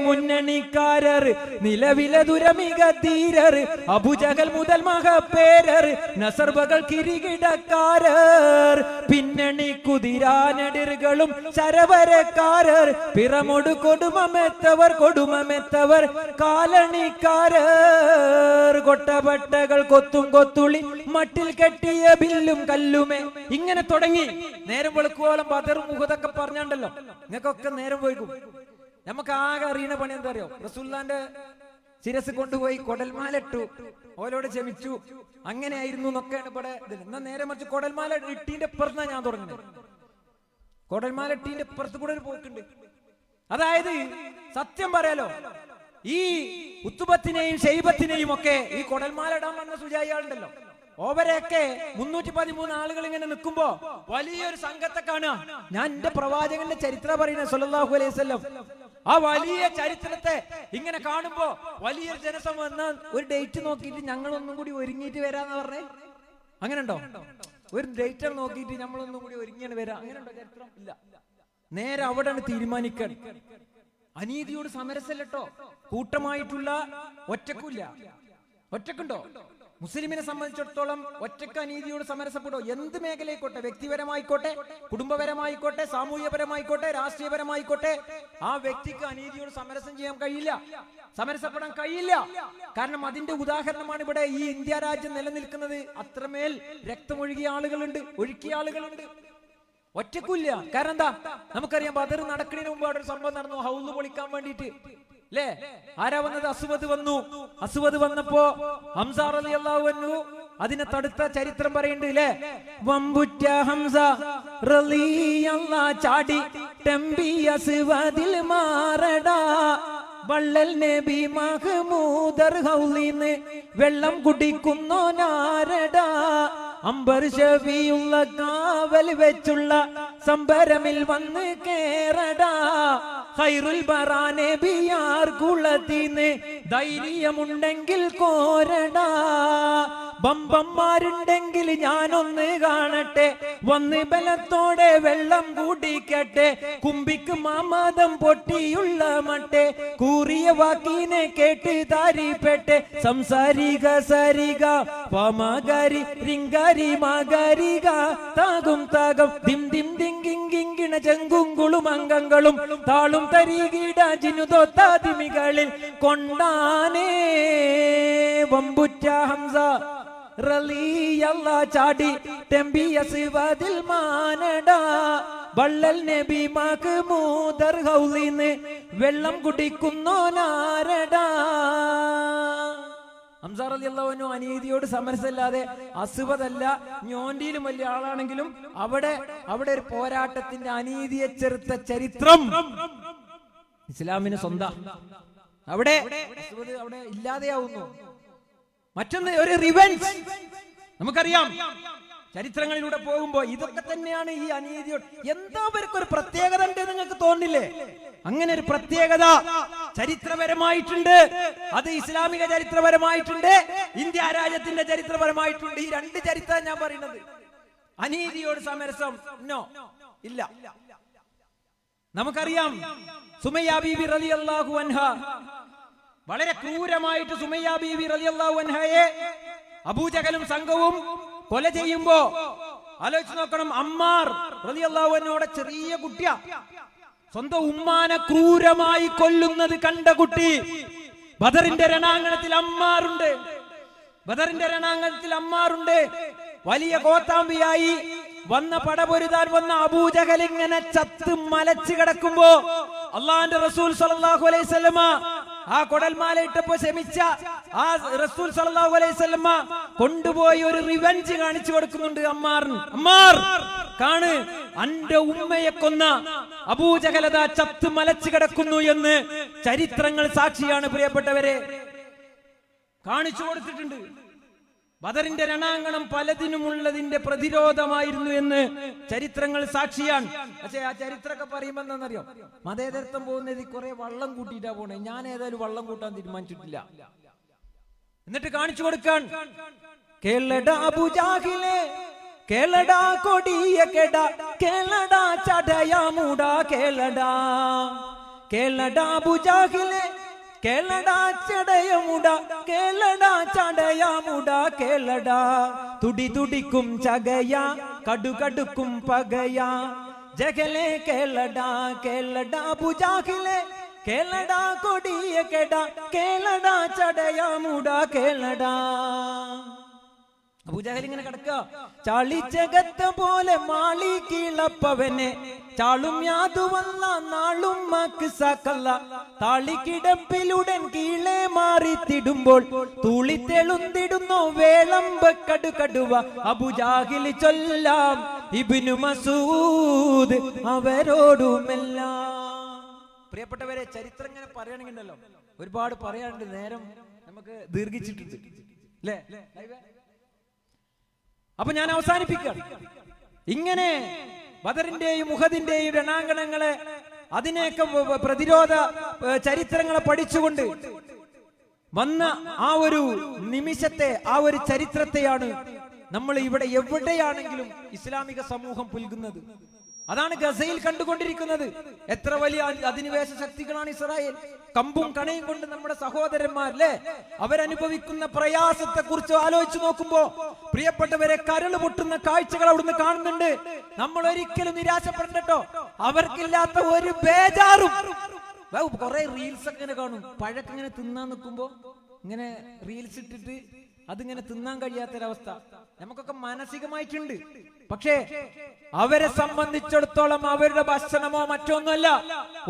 മുന്നണിക്കാരർ നിലവിലെ ദുരമിക ധീരർ അബുജഹൽ മുതൽ മഹപ്പേരർ നസർബകൾ കിരികിടക്കാരർ പിന്നണി കുതിരാനടിറുകളും ശരവരക്കാരർ പിറമൊടു കൊടുമമെത്തവർ കാലണിക്കാരർ കൊട്ടപട്ടകൾ കൊത്തും കൊത്തുളി മട്ടിൽ കെട്ടിയ ബില്ലും കല്ലുമേ. ഇങ്ങനെ തുടങ്ങി നേരം വെളുക്കുവോളം ബദറും മുഹദൊക്കെ പറഞ്ഞാണ്ടല്ലോ. നിങ്ങൾക്കൊക്കെ നേരം പോയിക്കും. നമുക്ക് ആകെ അറിയുന്ന പണി എന്താ അറിയോ? റസൂലുള്ളാന്റെ ശിരസ് കൊണ്ടുപോയി കൊടൽമാലിട്ടു, ഓലോട് ക്ഷമിച്ചു, അങ്ങനെയായിരുന്നു എന്നൊക്കെയാണ് ഇവിടെ. എന്നാ നേരെ മറിച്ച് കൊടൽമാല ഇട്ടീന്റെ പുറത്താ ഞാൻ തുടങ്ങുന്നത്. കൊടൽമാല ഇട്ടീന്റെ പുറത്ത് കൂടെ ഒരു പോക്കുണ്ട്. അതായത് സത്യം പറയാലോ, ഈ ഉത്തുബത്തിനെയും ഷെയ്ബത്തിനെയും ഒക്കെ ഈ കൊടൽമാല ഇടാൻ വന്ന സുജായികളുണ്ടല്ലോ, ഓവരെയൊക്കെ 313 ആളുകൾ ഇങ്ങനെ നിൽക്കുമ്പോ വലിയൊരു സംഘത്തെ കാണുക. ഞാൻ എന്റെ പ്രവാചകന്റെ ചരിത്രം പറയുന്നത് സല്ലല്ലാഹു അലൈഹി വസല്ലം. ആ വലിയ ചരിത്രത്തെ ഇങ്ങനെ കാണുമ്പോ വലിയൊരു ജനസം വന്ന ഒരു ഡേറ്റ് നോക്കിയിട്ട് ഞങ്ങളൊന്നും കൂടി ഒരുങ്ങിയിട്ട് വരാന്ന് പറഞ്ഞേ. അങ്ങനെ ഉണ്ടോ? ഒരു ഡേറ്റ് നോക്കിയിട്ട് നമ്മളൊന്നും കൂടി ഒരുങ്ങിയാണ് വരാം, അങ്ങനെ ഉണ്ടോ ചരിത്രം? ഇല്ല. നേരെ അവിടെയാണ് തീരുമാനിക്കാൻ. അനീതിയോട് സമരസല്ലോ, കൂട്ടമായിട്ടുള്ള ഒറ്റക്കില്ല. ഒറ്റക്കുണ്ടോ? മുസ്ലിമിനെ സംബന്ധിച്ചിടത്തോളം ഒറ്റക്ക് അനീതിയോട് സമരസപ്പെടോ? എന്ത് മേഖലയായിക്കോട്ടെ, വ്യക്തിപരമായിക്കോട്ടെ, കുടുംബപരമായിക്കോട്ടെ, സാമൂഹ്യപരമായിക്കോട്ടെ, രാഷ്ട്രീയപരമായിക്കോട്ടെ, ആ വ്യക്തിക്ക് അനീതിയോട് സമരസം ചെയ്യാൻ കഴിയില്ല, സമരസപ്പെടാൻ കഴിയില്ല. കാരണം അതിന്റെ ഉദാഹരണമാണ് ഇവിടെ ഈ ഇന്ത്യ രാജ്യം നിലനിൽക്കുന്നത്. അത്രമേൽ രക്തമൊഴുകിയ ആളുകളുണ്ട്, ഒഴുക്കിയ ആളുകളുണ്ട്. ഒറ്റക്കില്ല. കാരണം എന്താ? നമുക്കറിയാം, ബദർ നടക്കുന്നതിന് മുമ്പ് അവിടെ ഒരു സംഭവം നടന്നു, ഹൗല് പൊളിക്കാൻ വേണ്ടിയിട്ട് അല്ലേ? ആരാ വന്നത്? അസ്വദ് വന്നു. അസ്വദ് വന്നപ്പോ ഹംസ റളിയല്ലാഹു അൻഹു അതിനെ തടുത്ത ചരിത്രം പറയുന്നുണ്ട് അല്ലേ? വമ്പുറ്റ ഹംസ റളിയല്ലാഹു ചാടി ടെമ്പി അസ്വദിൽ മാറടാ വള്ളൽ നബി മഹ്മൂദർ ഹൗലിന്ന് വെള്ളം കുടിക്കുന്നോ നാരടാ അംബർ ഷഫിയുള്ള കാവൽ വെച്ചുള്ള സംബരമിൽ വന്ന് കേറടാ ഖൈറുൽ ബറാനെ ബിയാർ കുളത്തിന്ന് ധൈര്യമുണ്ടെങ്കിൽ കോരടാ ബമ്പന്മാരുണ്ടെങ്കിൽ ഞാനൊന്ന് കാണട്ടെ വന്ന് ബലത്തോടെ വെള്ളം കൂടിക്കട്ടെ കുമ്പിക്ക് മാമാദം പൊട്ടിയുള്ള മട്ടെ കൂറിയ വാക്കിനെ കേട്ട് താരിപ്പെട്ടെ സംസാരിക സരിക പമഗരി റിംഗരി മകരിക താകും താകം ദിം ദിം ദിങ്കിങ്കിങ്കിണ ചെങ്കുങ്കുളും അംഗങ്ങളും താളും തരികിട ജിനുതൊത്താതിമികളിൽ കൊണ്ടാനേ വമ്പുറ്റ ഹംസ റളിയല്ലാഹു ചാടി ടെമ്പി അസ്വദിൽ മാനടാ വള്ളൽ നബി മഹ്മൂദർ ഹൗലിന്ന് വെള്ളം കുടിക്കുന്നോ നാരടാ. ഹംസ റളിയല്ലാഹു അൻഹു അനീതിയോട് സമരസല്ലാതെ അസുവതല്ല, ഞോണ്ടിയിലും വലിയ ആളാണെങ്കിലും അവിടെ ഒരു പോരാട്ടത്തിന്റെ അനീതിയെ ചെറുത്ത ചരിത്രം ഇസ്ലാമിന് സ്വന്തം. അവിടെ ഇല്ലാതെയാവുന്നു. മറ്റൊന്ന് ഒരു റിവെഞ്ച്. നമുക്കറിയാം ചരിത്രങ്ങളിലൂടെ പോകുമ്പോ ഇതൊക്കെ തന്നെയാണ് ഈ അനീതിയോട്. എന്താ അവർക്കൊരു പ്രത്യേകത ഉണ്ട് നിങ്ങൾക്ക് തോന്നില്ലേ? അങ്ങനെ ഒരു പ്രത്യേകത ചരിത്രപരമായിട്ടുണ്ട്. അത് ഇസ്ലാമിക ചരിത്രപരമായിട്ടുണ്ട്, ഇന്ത്യ രാജ്യത്തിന്റെ ചരിത്രപരമായിട്ടുണ്ട്. ഈ രണ്ട് ചരിത്രം ഞാൻ പറയുന്നത്. അനീതിയോട് സമരസം ഇല്ല. നമുക്കറിയാം സുമയ്യ ബീബി റളിയല്ലാഹു അൻഹ വളരെ ക്രൂരമായിട്ട് സുമയ്യ ബീബി റളിയല്ലാഹു അൻഹയെ അബൂജഹലും സംഘവും കൊല ചെയ്യുമ്പോ ആലോചിച്ച് നോക്കണം. അമ്മാർ റളിയല്ലാഹു അൻഹുടെ ചെറിയ കുട്ടിയാ, സ്വന്തം ഉമ്മാനെ ക്രൂരമായി കൊല്ലുന്നത് കണ്ട കുട്ടി. ബദറിന്റെ രണാങ്കണത്തിൽ അമ്മാറുണ്ട്. വലിയ കോത്താമ്പിയായി വന്ന പടപൊരുതാൻ വന്ന അബൂജഹൽ ഇങ്ങനെ ചത്ത് മലച്ചു കിടക്കുമ്പോ അള്ളാഹുവിന്റെ റസൂൽ സല്ലല്ലാഹു അലൈഹി വസല്ലമ ആ കൊടൽമാല ഇട്ടപ്പോ ശമിച്ച ആ റസൂൽ സല്ലല്ലാഹു അലൈഹി വസല്ലമ കൊണ്ടുപോയി ഒരു റിവെഞ്ച് കാണിച്ചു കൊടുക്കുന്നുണ്ട് അമ്മാറിന്. അമ്മാർ കാണ്, അന്റെ ഉമ്മയെ കൊന്ന അബൂജഹലത ചത്ത് മലച്ചു കിടക്കുന്നു എന്ന് ചരിത്രങ്ങൾ സാക്ഷിയാണ്. പ്രിയപ്പെട്ടവരെ, കാണിച്ചു കൊടുത്തിട്ടുണ്ട്. ബദറിന്റെ രണാങ്കണം പലതിനുമുള്ളതിന്റെ പ്രതിരോധമായിരുന്നു എന്ന് ചരിത്രങ്ങൾ സാക്ഷിയാണ്. പക്ഷെ ആ ചരിത്രമൊക്കെ പറയുമ്പോ എന്താണെന്നറിയോ? മതേതരത്വം പോകുന്നത് കുറെ വള്ളം കൂട്ടിയിട്ടാ പോണേ. ഞാൻ ഏതായാലും വള്ളം കൂട്ടാൻ തീരുമാനിച്ചിട്ടില്ല. എന്നിട്ട് കാണിച്ചു കൊടുക്കാൻ കേളട അബൂജാഹിലെ കേളട കൊടിയ കെട കേളട ചടയാമുട കേളട അബൂജാഹിലെ കേളടാ ചടയമുട കേളടാ ചടയാമുട കേളടാ തുടി തുടിക്കും ചകയ കടുകടുക്കും പകയ ജഗലെ കേളടാ അബൂജാഹിലെ കേളടാ കൊടിയ കെട കേളടാ ചടയാമുട കേളടാ. അബൂജഹൽ ഇങ്ങനെ കിടക്കുക. ചാളിച്ചകത്ത പോലെ മാളി കീളപ്പവനെ ചാളും യാതുവല്ല നാളും മക്സക്കല്ല താളിക്കിടപ്പിലുടൻ കീഴെ മാറിത്തിടുമ്പോൾ തൂളിത്തെളുന്തിടുന്നു വേളമ്പ കടുകടുവ അബൂജഹൽ ചൊല്ലാം ഇബ്നു മസൂദ് അവരോടുമെല്ലാം. പ്രിയപ്പെട്ടവരെ, ചരിത്രം ഇങ്ങനെ പറയുകയാണെങ്കിലോ ഒരുപാട് പറയാനുണ്ട്. നേരം നമുക്ക് ദീർഘിച്ചിട്ടുണ്ട് അല്ലേ? അപ്പൊ ഞാൻ അവസാനിപ്പിക്കാം. ഇങ്ങനെ ബദറിന്റെയും ഉഹദിന്റെയും രണാങ്കണങ്ങളെ അതിനെയൊക്കെ പ്രതിരോധ ചരിത്രങ്ങളെ പഠിച്ചുകൊണ്ട് വന്ന ആ ഒരു നിമിഷത്തെ, ആ ഒരു ചരിത്രത്തെയാണ് നമ്മൾ ഇവിടെ എവിടെയാണെങ്കിലും ഇസ്ലാമിക സമൂഹം പുൽകുന്നത്. അതാണ് ഗസയിൽ കണ്ടുകൊണ്ടിരിക്കുന്നത്. എത്ര വലിയ അധിനിവേശ ശക്തികളാണ് ഇസ്രായേൽ. കമ്പും കണയും കൊണ്ട് നമ്മുടെ സഹോദരന്മാരല്ലേ അവരനുഭവിക്കുന്ന പ്രയാസത്തെ കുറിച്ച് ആലോചിച്ചു നോക്കുമ്പോ പ്രിയപ്പെട്ടവരെ, കരള് പൊട്ടുന്ന കാഴ്ചകൾ അവിടുന്ന് കാണുന്നുണ്ട്. നമ്മൾ ഒരിക്കലും നിരാശപ്പെടട്ടോ. അവർക്കില്ലാത്ത ഒരു ബേജാറും. കുറെ റീൽസ് ഒക്കെ ഇങ്ങനെ കാണും. പഴക്കിങ്ങനെ തിന്നാൻ നിൽക്കുമ്പോ ഇങ്ങനെ റീൽസ് ഇട്ടിട്ട് അതിങ്ങനെ തിന്നാൻ കഴിയാത്തൊരവസ്ഥ നമുക്കൊക്കെ മാനസികമായിട്ടുണ്ട്. പക്ഷേ അവരെ സംബന്ധിച്ചിടത്തോളം അവരുടെ ഭക്ഷണമോ മറ്റൊന്നുമല്ല.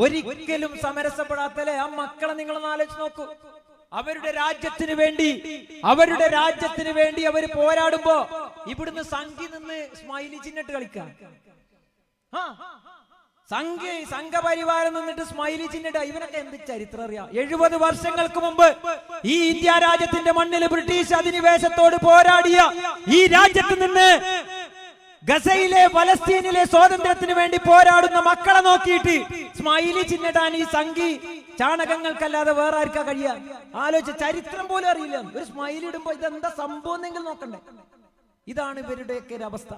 ഒരിക്കലും സമരസപ്പെടാത്തല്ലേ ആ മക്കളെ നിങ്ങളൊന്ന് ആലോചിച്ച് നോക്കൂ. അവരുടെ രാജ്യത്തിന് വേണ്ടി അവര് പോരാടുമ്പോ ഇവിടുന്ന് സംഘി നിന്ന് സ്മൈലി ചിഹ്നിട്ട് കളിക്കാം. സംഘപരിവാരം നിന്നിട്ട് സ്മൈലി ചിഹ്നിട്ട. ഇവനൊക്കെ എന്ത് ചരിത്രം അറിയാം? 70 വർഷങ്ങൾക്ക് മുമ്പ് ഈ ഇന്ത്യ രാജ്യത്തിന്റെ മണ്ണിൽ ബ്രിട്ടീഷ് അധിനിവേശത്തോട് പോരാടിയ ഈ രാജ്യത്ത് നിന്ന് ഗസയിലെ ഫലസ്തീനിലെ സ്വാതന്ത്ര്യത്തിന് വേണ്ടി പോരാടുന്ന മക്കളെ നോക്കിയിട്ട് സ്മൈലി ചിഹ്നിടാൻ ഈ സംഘി ചാണകങ്ങൾക്കല്ലാതെ വേറെ ആർക്കാ കഴിയാ? ആലോചിച്ച ചരിത്രം പോലും അറിയില്ല. ഒരു സ്മൈലി ഇടുമ്പോ ഇതെന്താ സംഭവം എന്നെങ്കിലും നോക്കണ്ടേ? ഇതാണ് ഇവരുടെയൊക്കെ ഒരു അവസ്ഥ.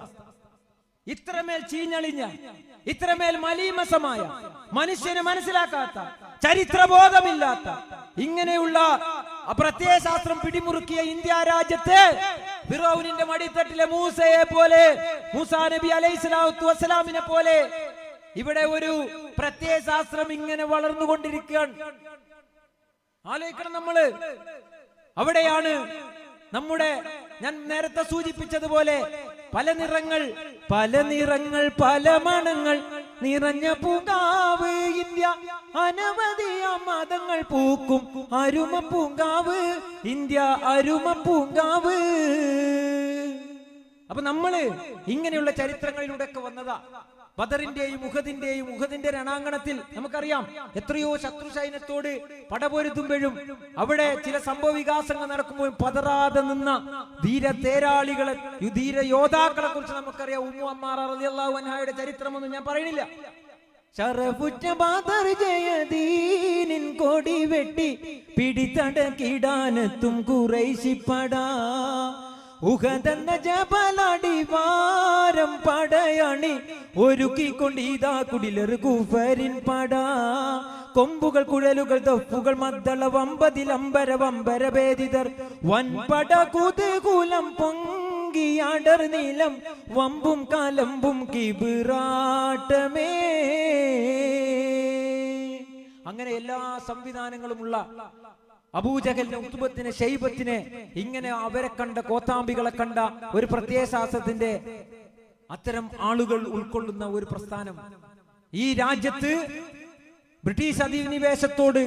ഇത്രമേൽ ചീഞ്ഞളിഞ്ഞ, ഇത്രമേൽ മലീമസമായ, മനുഷ്യന് മനസ്സിലാക്കാത്ത, ചരിത്രബോധമില്ലാത്ത ഇങ്ങനെയുള്ള പ്രത്യയശാസ്ത്രം പിടിമുറുക്കിയ ഇന്ത്യ രാജ്യത്ത് ഫിറൗനിന്റെ മടിത്തട്ടിലെ മൂസയെ പോലെ, മൂസാ നബി അലൈഹിസ്സലാത്തു വസ്സലാമിനെ പോലെ ഇവിടെ ഒരു പ്രത്യയശാസ്ത്രം ഇങ്ങനെ വളർന്നുകൊണ്ടിരിക്കുകയാണ്. ആലോചിക്കണം നമ്മള്. അവിടെയാണ് നമ്മുടെ, ഞാൻ നേരത്തെ സൂചിപ്പിച്ചതുപോലെ, പല നിറങ്ങൾ പല മണങ്ങൾ നിറഞ്ഞ പൂങ്കാവ് ഇന്ത്യ, അനവധി മതങ്ങൾ പൂക്കും അരുമ പൂങ്കാവ് ഇന്ത്യ, അരുമ പൂങ്കാവ്. അപ്പൊ നമ്മള് ഇങ്ങനെയുള്ള ചരിത്രങ്ങളിലൂടെ ഒക്കെ വന്നതാ. ബദറിന്റെയും ഉഹദിന്റെ രണാങ്കണത്തിൽ നമുക്കറിയാം എത്രയോ ശത്രു സൈന്യത്തോട് പടപൊരുത്തുമ്പോഴും അവിടെ ചില സംഭവ വികാസങ്ങൾ നടക്കുമ്പോഴും പതറാതെ നിന്ന ധീര തേരാളികളെ, ധീര യോദ്ധാക്കളെ കുറിച്ച് നമുക്കറിയാം. ഉമ്മു അമ്മാറ റളിയല്ലാഹു അൻഹയുടെ ചരിത്രമൊന്നും ഞാൻ പറയുന്നില്ല. ശറഫുറ്റ ബദർ ജയദീനിൻ കൊടി വെട്ടി പിടിതടക്കിടാനെത്തും ഖുറൈശിപ്പടാ, ഉഹദെന്ന ജബലടിവാരം പടയണി ഒരുക്കിക്കൊണ്ട് ഇതാ കുടിലർ കുഫരിൻ പടാ. കൊമ്പുകൾ കുഴലുകൾ തൊപ്പുകൾ മദ്ദള വമ്പതിലമ്പര വമ്പര ഭേദിതർ വൻപട കുതൂഹലം പൊങ്കിയാടർ നീലം വമ്പും കലമ്പും കിബിറാട്ടമേ. അങ്ങനെ എല്ലാ സംവിധാനങ്ങളുമുള്ള അബൂജഹലിനെ, ഉത്ബത്തിനെ, ശൈബത്തിനെ, ഇങ്ങനെ അവരെ കണ്ട കോത്താമ്പികളെ കണ്ട ഒരു പ്രത്യയശാസ്ത്രത്തിന്റെ അത്തരം ആളുകൾ ഉൾക്കൊള്ളുന്ന ഒരു പ്രസ്ഥാനം ഈ രാജ്യത്ത് ബ്രിട്ടീഷ് അധിനിവേശത്തോട്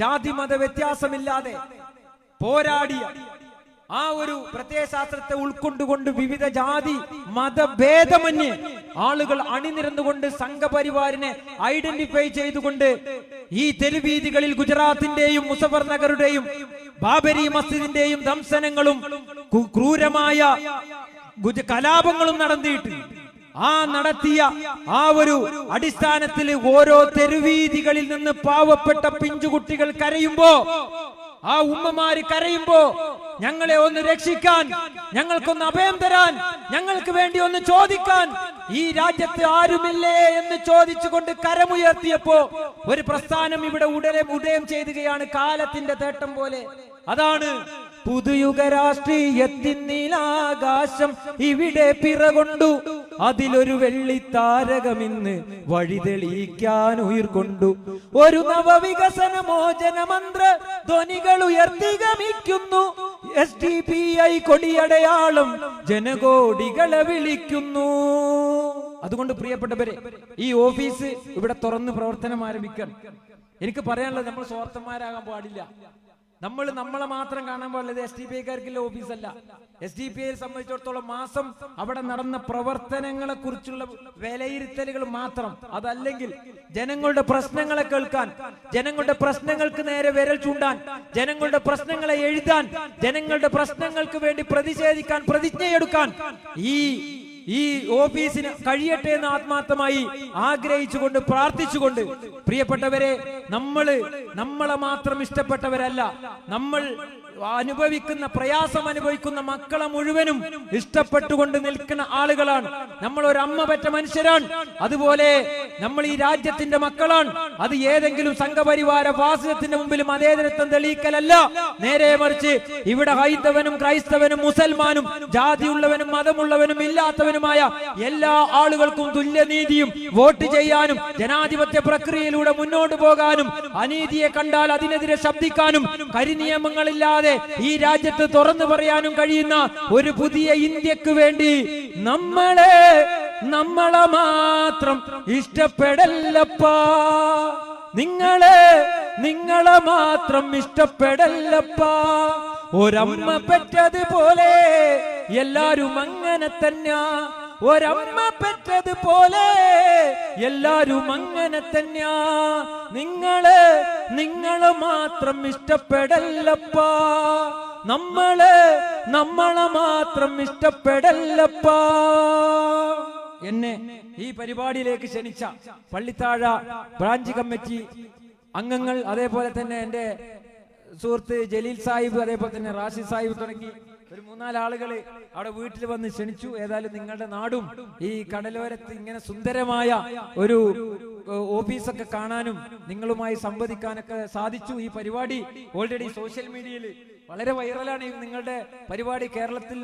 ജാതി മത വ്യത്യാസമില്ലാതെ പോരാടിയ ആ ഒരു പ്രത്യയശാസ്ത്രത്തെ ഉൾക്കൊണ്ടുകൊണ്ട് വിവിധ ജാതി മതഭേദമന്യേ ആളുകൾ അണിനിരന്നുകൊണ്ട് സംഘപരിവാറിനെ ഐഡന്റിഫൈ ചെയ്തുകൊണ്ട് ഈ തെരുവീതികളിൽ ഗുജറാത്തിന്റെയും മുസഫർ നഗറുടെയും ബാബരി മസ്ജിദിന്റെയും ദംശനങ്ങളും ക്രൂരമായ കലാപങ്ങളും നടത്തിയിട്ട് നടത്തിയ ആ ഒരു അടിസ്ഥാനത്തിൽ ഓരോ തെരുവീതികളിൽ നിന്ന് പാവപ്പെട്ട പിഞ്ചുകുട്ടികൾ കരയുമ്പോ, ആ ഉമ്മമാര് കരയുമ്പോ, ഞങ്ങളെ ഒന്ന് രക്ഷിക്കാൻ, ഞങ്ങൾക്കൊന്ന് അഭയം തരാൻ, ഞങ്ങൾക്ക് വേണ്ടി ഒന്ന് ചോദിക്കാൻ ഈ രാജ്യത്ത് ആരുമില്ലേ എന്ന് ചോദിച്ചുകൊണ്ട് കരമുയർത്തിയപ്പോ ഒരു പ്രസ്ഥാനം ഇവിടെ ഉദയം ചെയ്യുകയാണ് കാലത്തിന്റെ തേട്ടം പോലെ. അതാണ് പുതുയുഗ രാഷ്ട്രീയത്തിൻ നീലാകാശം ഇവിടെ പിറകൊണ്ടു, അതിലൊരു വെള്ളിത്താരകമിന്ന് വഴിതെളിയിക്കാൻ ഉയർക്കൊണ്ടു. ഒരു നവവികസന മോചന മന്ത്ര ധ്വനികൾ ഉയർത്തി ഗമിക്കുന്നു. SDPI കൊടിയടയാളം ജനകോടികളെ വിളിക്കുന്നു. അതുകൊണ്ട് പ്രിയപ്പെട്ടവരെ, ഈ ഓഫീസ് ഇവിടെ തുറന്ന് പ്രവർത്തനം ആരംഭിക്കാൻ എനിക്ക് പറയാനുള്ളത്, നമ്മൾ സ്വാർത്ഥന്മാരാകാൻ പാടില്ല. നമ്മളെ മാത്രം കാണാൻ പാടില്ല. SDPIക്കാർക്കുള്ള ഓഫീസല്ല. SDPIയെ സംബന്ധിച്ചിടത്തോളം മാസം അവിടെ നടന്ന പ്രവർത്തനങ്ങളെ കുറിച്ചുള്ള വിലയിരുത്തലുകൾ മാത്രം. അതല്ലെങ്കിൽ ജനങ്ങളുടെ പ്രശ്നങ്ങളെ കേൾക്കാൻ, ജനങ്ങളുടെ പ്രശ്നങ്ങൾക്ക് നേരെ വിരൽ ചൂണ്ടാൻ, ജനങ്ങളുടെ പ്രശ്നങ്ങളെ എഴുതാൻ, ജനങ്ങളുടെ പ്രശ്നങ്ങൾക്ക് വേണ്ടി പ്രതിഷേധിക്കാൻ, പ്രതിജ്ഞയെടുക്കാൻ ഈ ഓഫീസിന് കഴിയട്ടെ എന്ന് ആത്മാർത്ഥമായി ആഗ്രഹിച്ചുകൊണ്ട് പ്രാർത്ഥിച്ചുകൊണ്ട്, പ്രിയപ്പെട്ടവരെ, നമ്മളെ മാത്രം ഇഷ്ടപ്പെട്ടവരല്ല, നമ്മൾ അനുഭവിക്കുന്ന പ്രയാസം അനുഭവിക്കുന്ന മക്കളെ മുഴുവനും ഇഷ്ടപ്പെട്ടുകൊണ്ട് നിൽക്കുന്ന ആളുകളാണ്. നമ്മൾ ഒരു അമ്മ പെറ്റ മനുഷ്യരാണ്. അതുപോലെ നമ്മൾ ഈ രാജ്യത്തിന്റെ മക്കളാണ്. അത് ഏതെങ്കിലും സംഘപരിവാര ഫാസിസത്തിന്റെ മുമ്പിൽ മതേതരത്വം തെളിയിക്കലല്ല. നേരെ മറിച്ച് ഇവിടെ ഹൈന്ദവനും ക്രൈസ്തവനും മുസൽമാനും ജാതിയുള്ളവനും മതമുള്ളവനും ഇല്ലാത്തവനുമായ എല്ലാ ആളുകൾക്കും തുല്യനീതിയും വോട്ട് ചെയ്യാനും ജനാധിപത്യ പ്രക്രിയയിലൂടെ മുന്നോട്ട് പോകാനും അനീതിയെ കണ്ടാൽ അതിനെതിരെ ശബ്ദിക്കാനും കരിനിയമങ്ങളില്ലാതെ ഈ രാജ്യത്ത് തുറന്നു പറയാനും കഴിയുന്ന ഒരു പുതിയ ഇന്ത്യക്ക് വേണ്ടി നമ്മളെ മാത്രം ഇഷ്ടപ്പെടല്ലപ്പാ, നിങ്ങളെ മാത്രം ഇഷ്ടപ്പെടല്ലപ്പാ. ഒരമ്മ പെറ്റതുപോലെ എല്ലാരും അങ്ങനെ തന്നെ, ഒരമ്മ പെറ്റതുപോലെ എല്ലാരും അങ്ങനെ തന്നെ. നിങ്ങളെ മാത്രം ഇഷ്ടപ്പെടല്ലപ്പാ, നമ്മളെ മാത്രം ഇഷ്ടപ്പെടല്ലപ്പാ. എന്നെ ഈ പരിപാടിയിലേക്ക് ക്ഷണിച്ച പള്ളിത്താഴ ബ്രാഞ്ച് കമ്മിറ്റി അംഗങ്ങൾ, അതേപോലെ തന്നെ എന്റെ സുഹൃത്ത് ജലീൽ സാഹിബ്, അതേപോലെ തന്നെ റാഷിദ് സാഹിബ് തുടങ്ങി ഒരു 3-4 ആളുകള് അവിടെ വീട്ടിൽ വന്ന് ക്ഷണിച്ചു. ഏതായാലും നിങ്ങളുടെ നാടും ഈ കടലോരത്ത് ഇങ്ങനെ സുന്ദരമായ ഒരു ഓഫീസൊക്കെ കാണാനും നിങ്ങളുമായി സംവദിക്കാനൊക്കെ സാധിച്ചു. ഈ പരിപാടി ഓൾറെഡി സോഷ്യൽ മീഡിയയിൽ വളരെ വൈറലാണ്. നിങ്ങളുടെ പരിപാടി കേരളത്തിൽ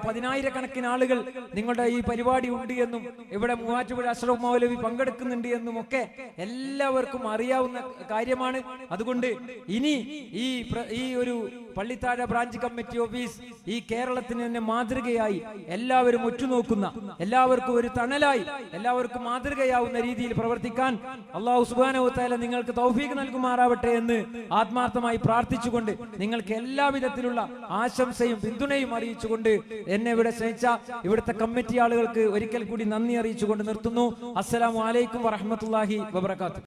പതിനായിരക്കണക്കിന് ആളുകൾ നിങ്ങളുടെ ഈ പരിപാടി ഉണ്ട് എന്നും ഇവിടെ മൂവാറ്റുപുഴ അഷ്റഫ് മൗലവി പങ്കെടുക്കുന്നുണ്ട് എന്നും ഒക്കെ എല്ലാവർക്കും അറിയാവുന്ന കാര്യമാണ്. അതുകൊണ്ട് ഇനി ഈ ഒരു പള്ളിത്താഴ ബ്രാഞ്ച് കമ്മിറ്റി ഓഫീസ് ഈ കേരളത്തിന് തന്നെ മാതൃകയായി എല്ലാവരും ഉറ്റുനോക്കുന്ന, എല്ലാവർക്കും ഒരു തണലായി, എല്ലാവർക്കും മാതൃകയാവുന്ന രീതിയിൽ പ്രവർത്തിക്കാൻ അല്ലാഹു സുബ്ഹാനഹു വ തആല നിങ്ങൾക്ക് തൗഫീഖ് നൽകുമാറാവട്ടെ എന്ന് ആത്മാർത്ഥമായി പ്രാർത്ഥിച്ചുകൊണ്ട് നിങ്ങൾക്ക് എല്ലാവിധത്തിലുള്ള ആശംസയും പിന്തുണയും അറിയിച്ചുകൊണ്ട് എന്നെ ഇവിടെ സ്നേഹിച്ച ഇവിടുത്തെ കമ്മിറ്റി ആളുകൾക്ക് ഒരിക്കൽ കൂടി നന്ദി അറിയിച്ചുകൊണ്ട് നിർത്തുന്നു. അസ്സലാമു അലൈക്കും വറഹ്മത്തുള്ളാഹി വബറകാതുഹു.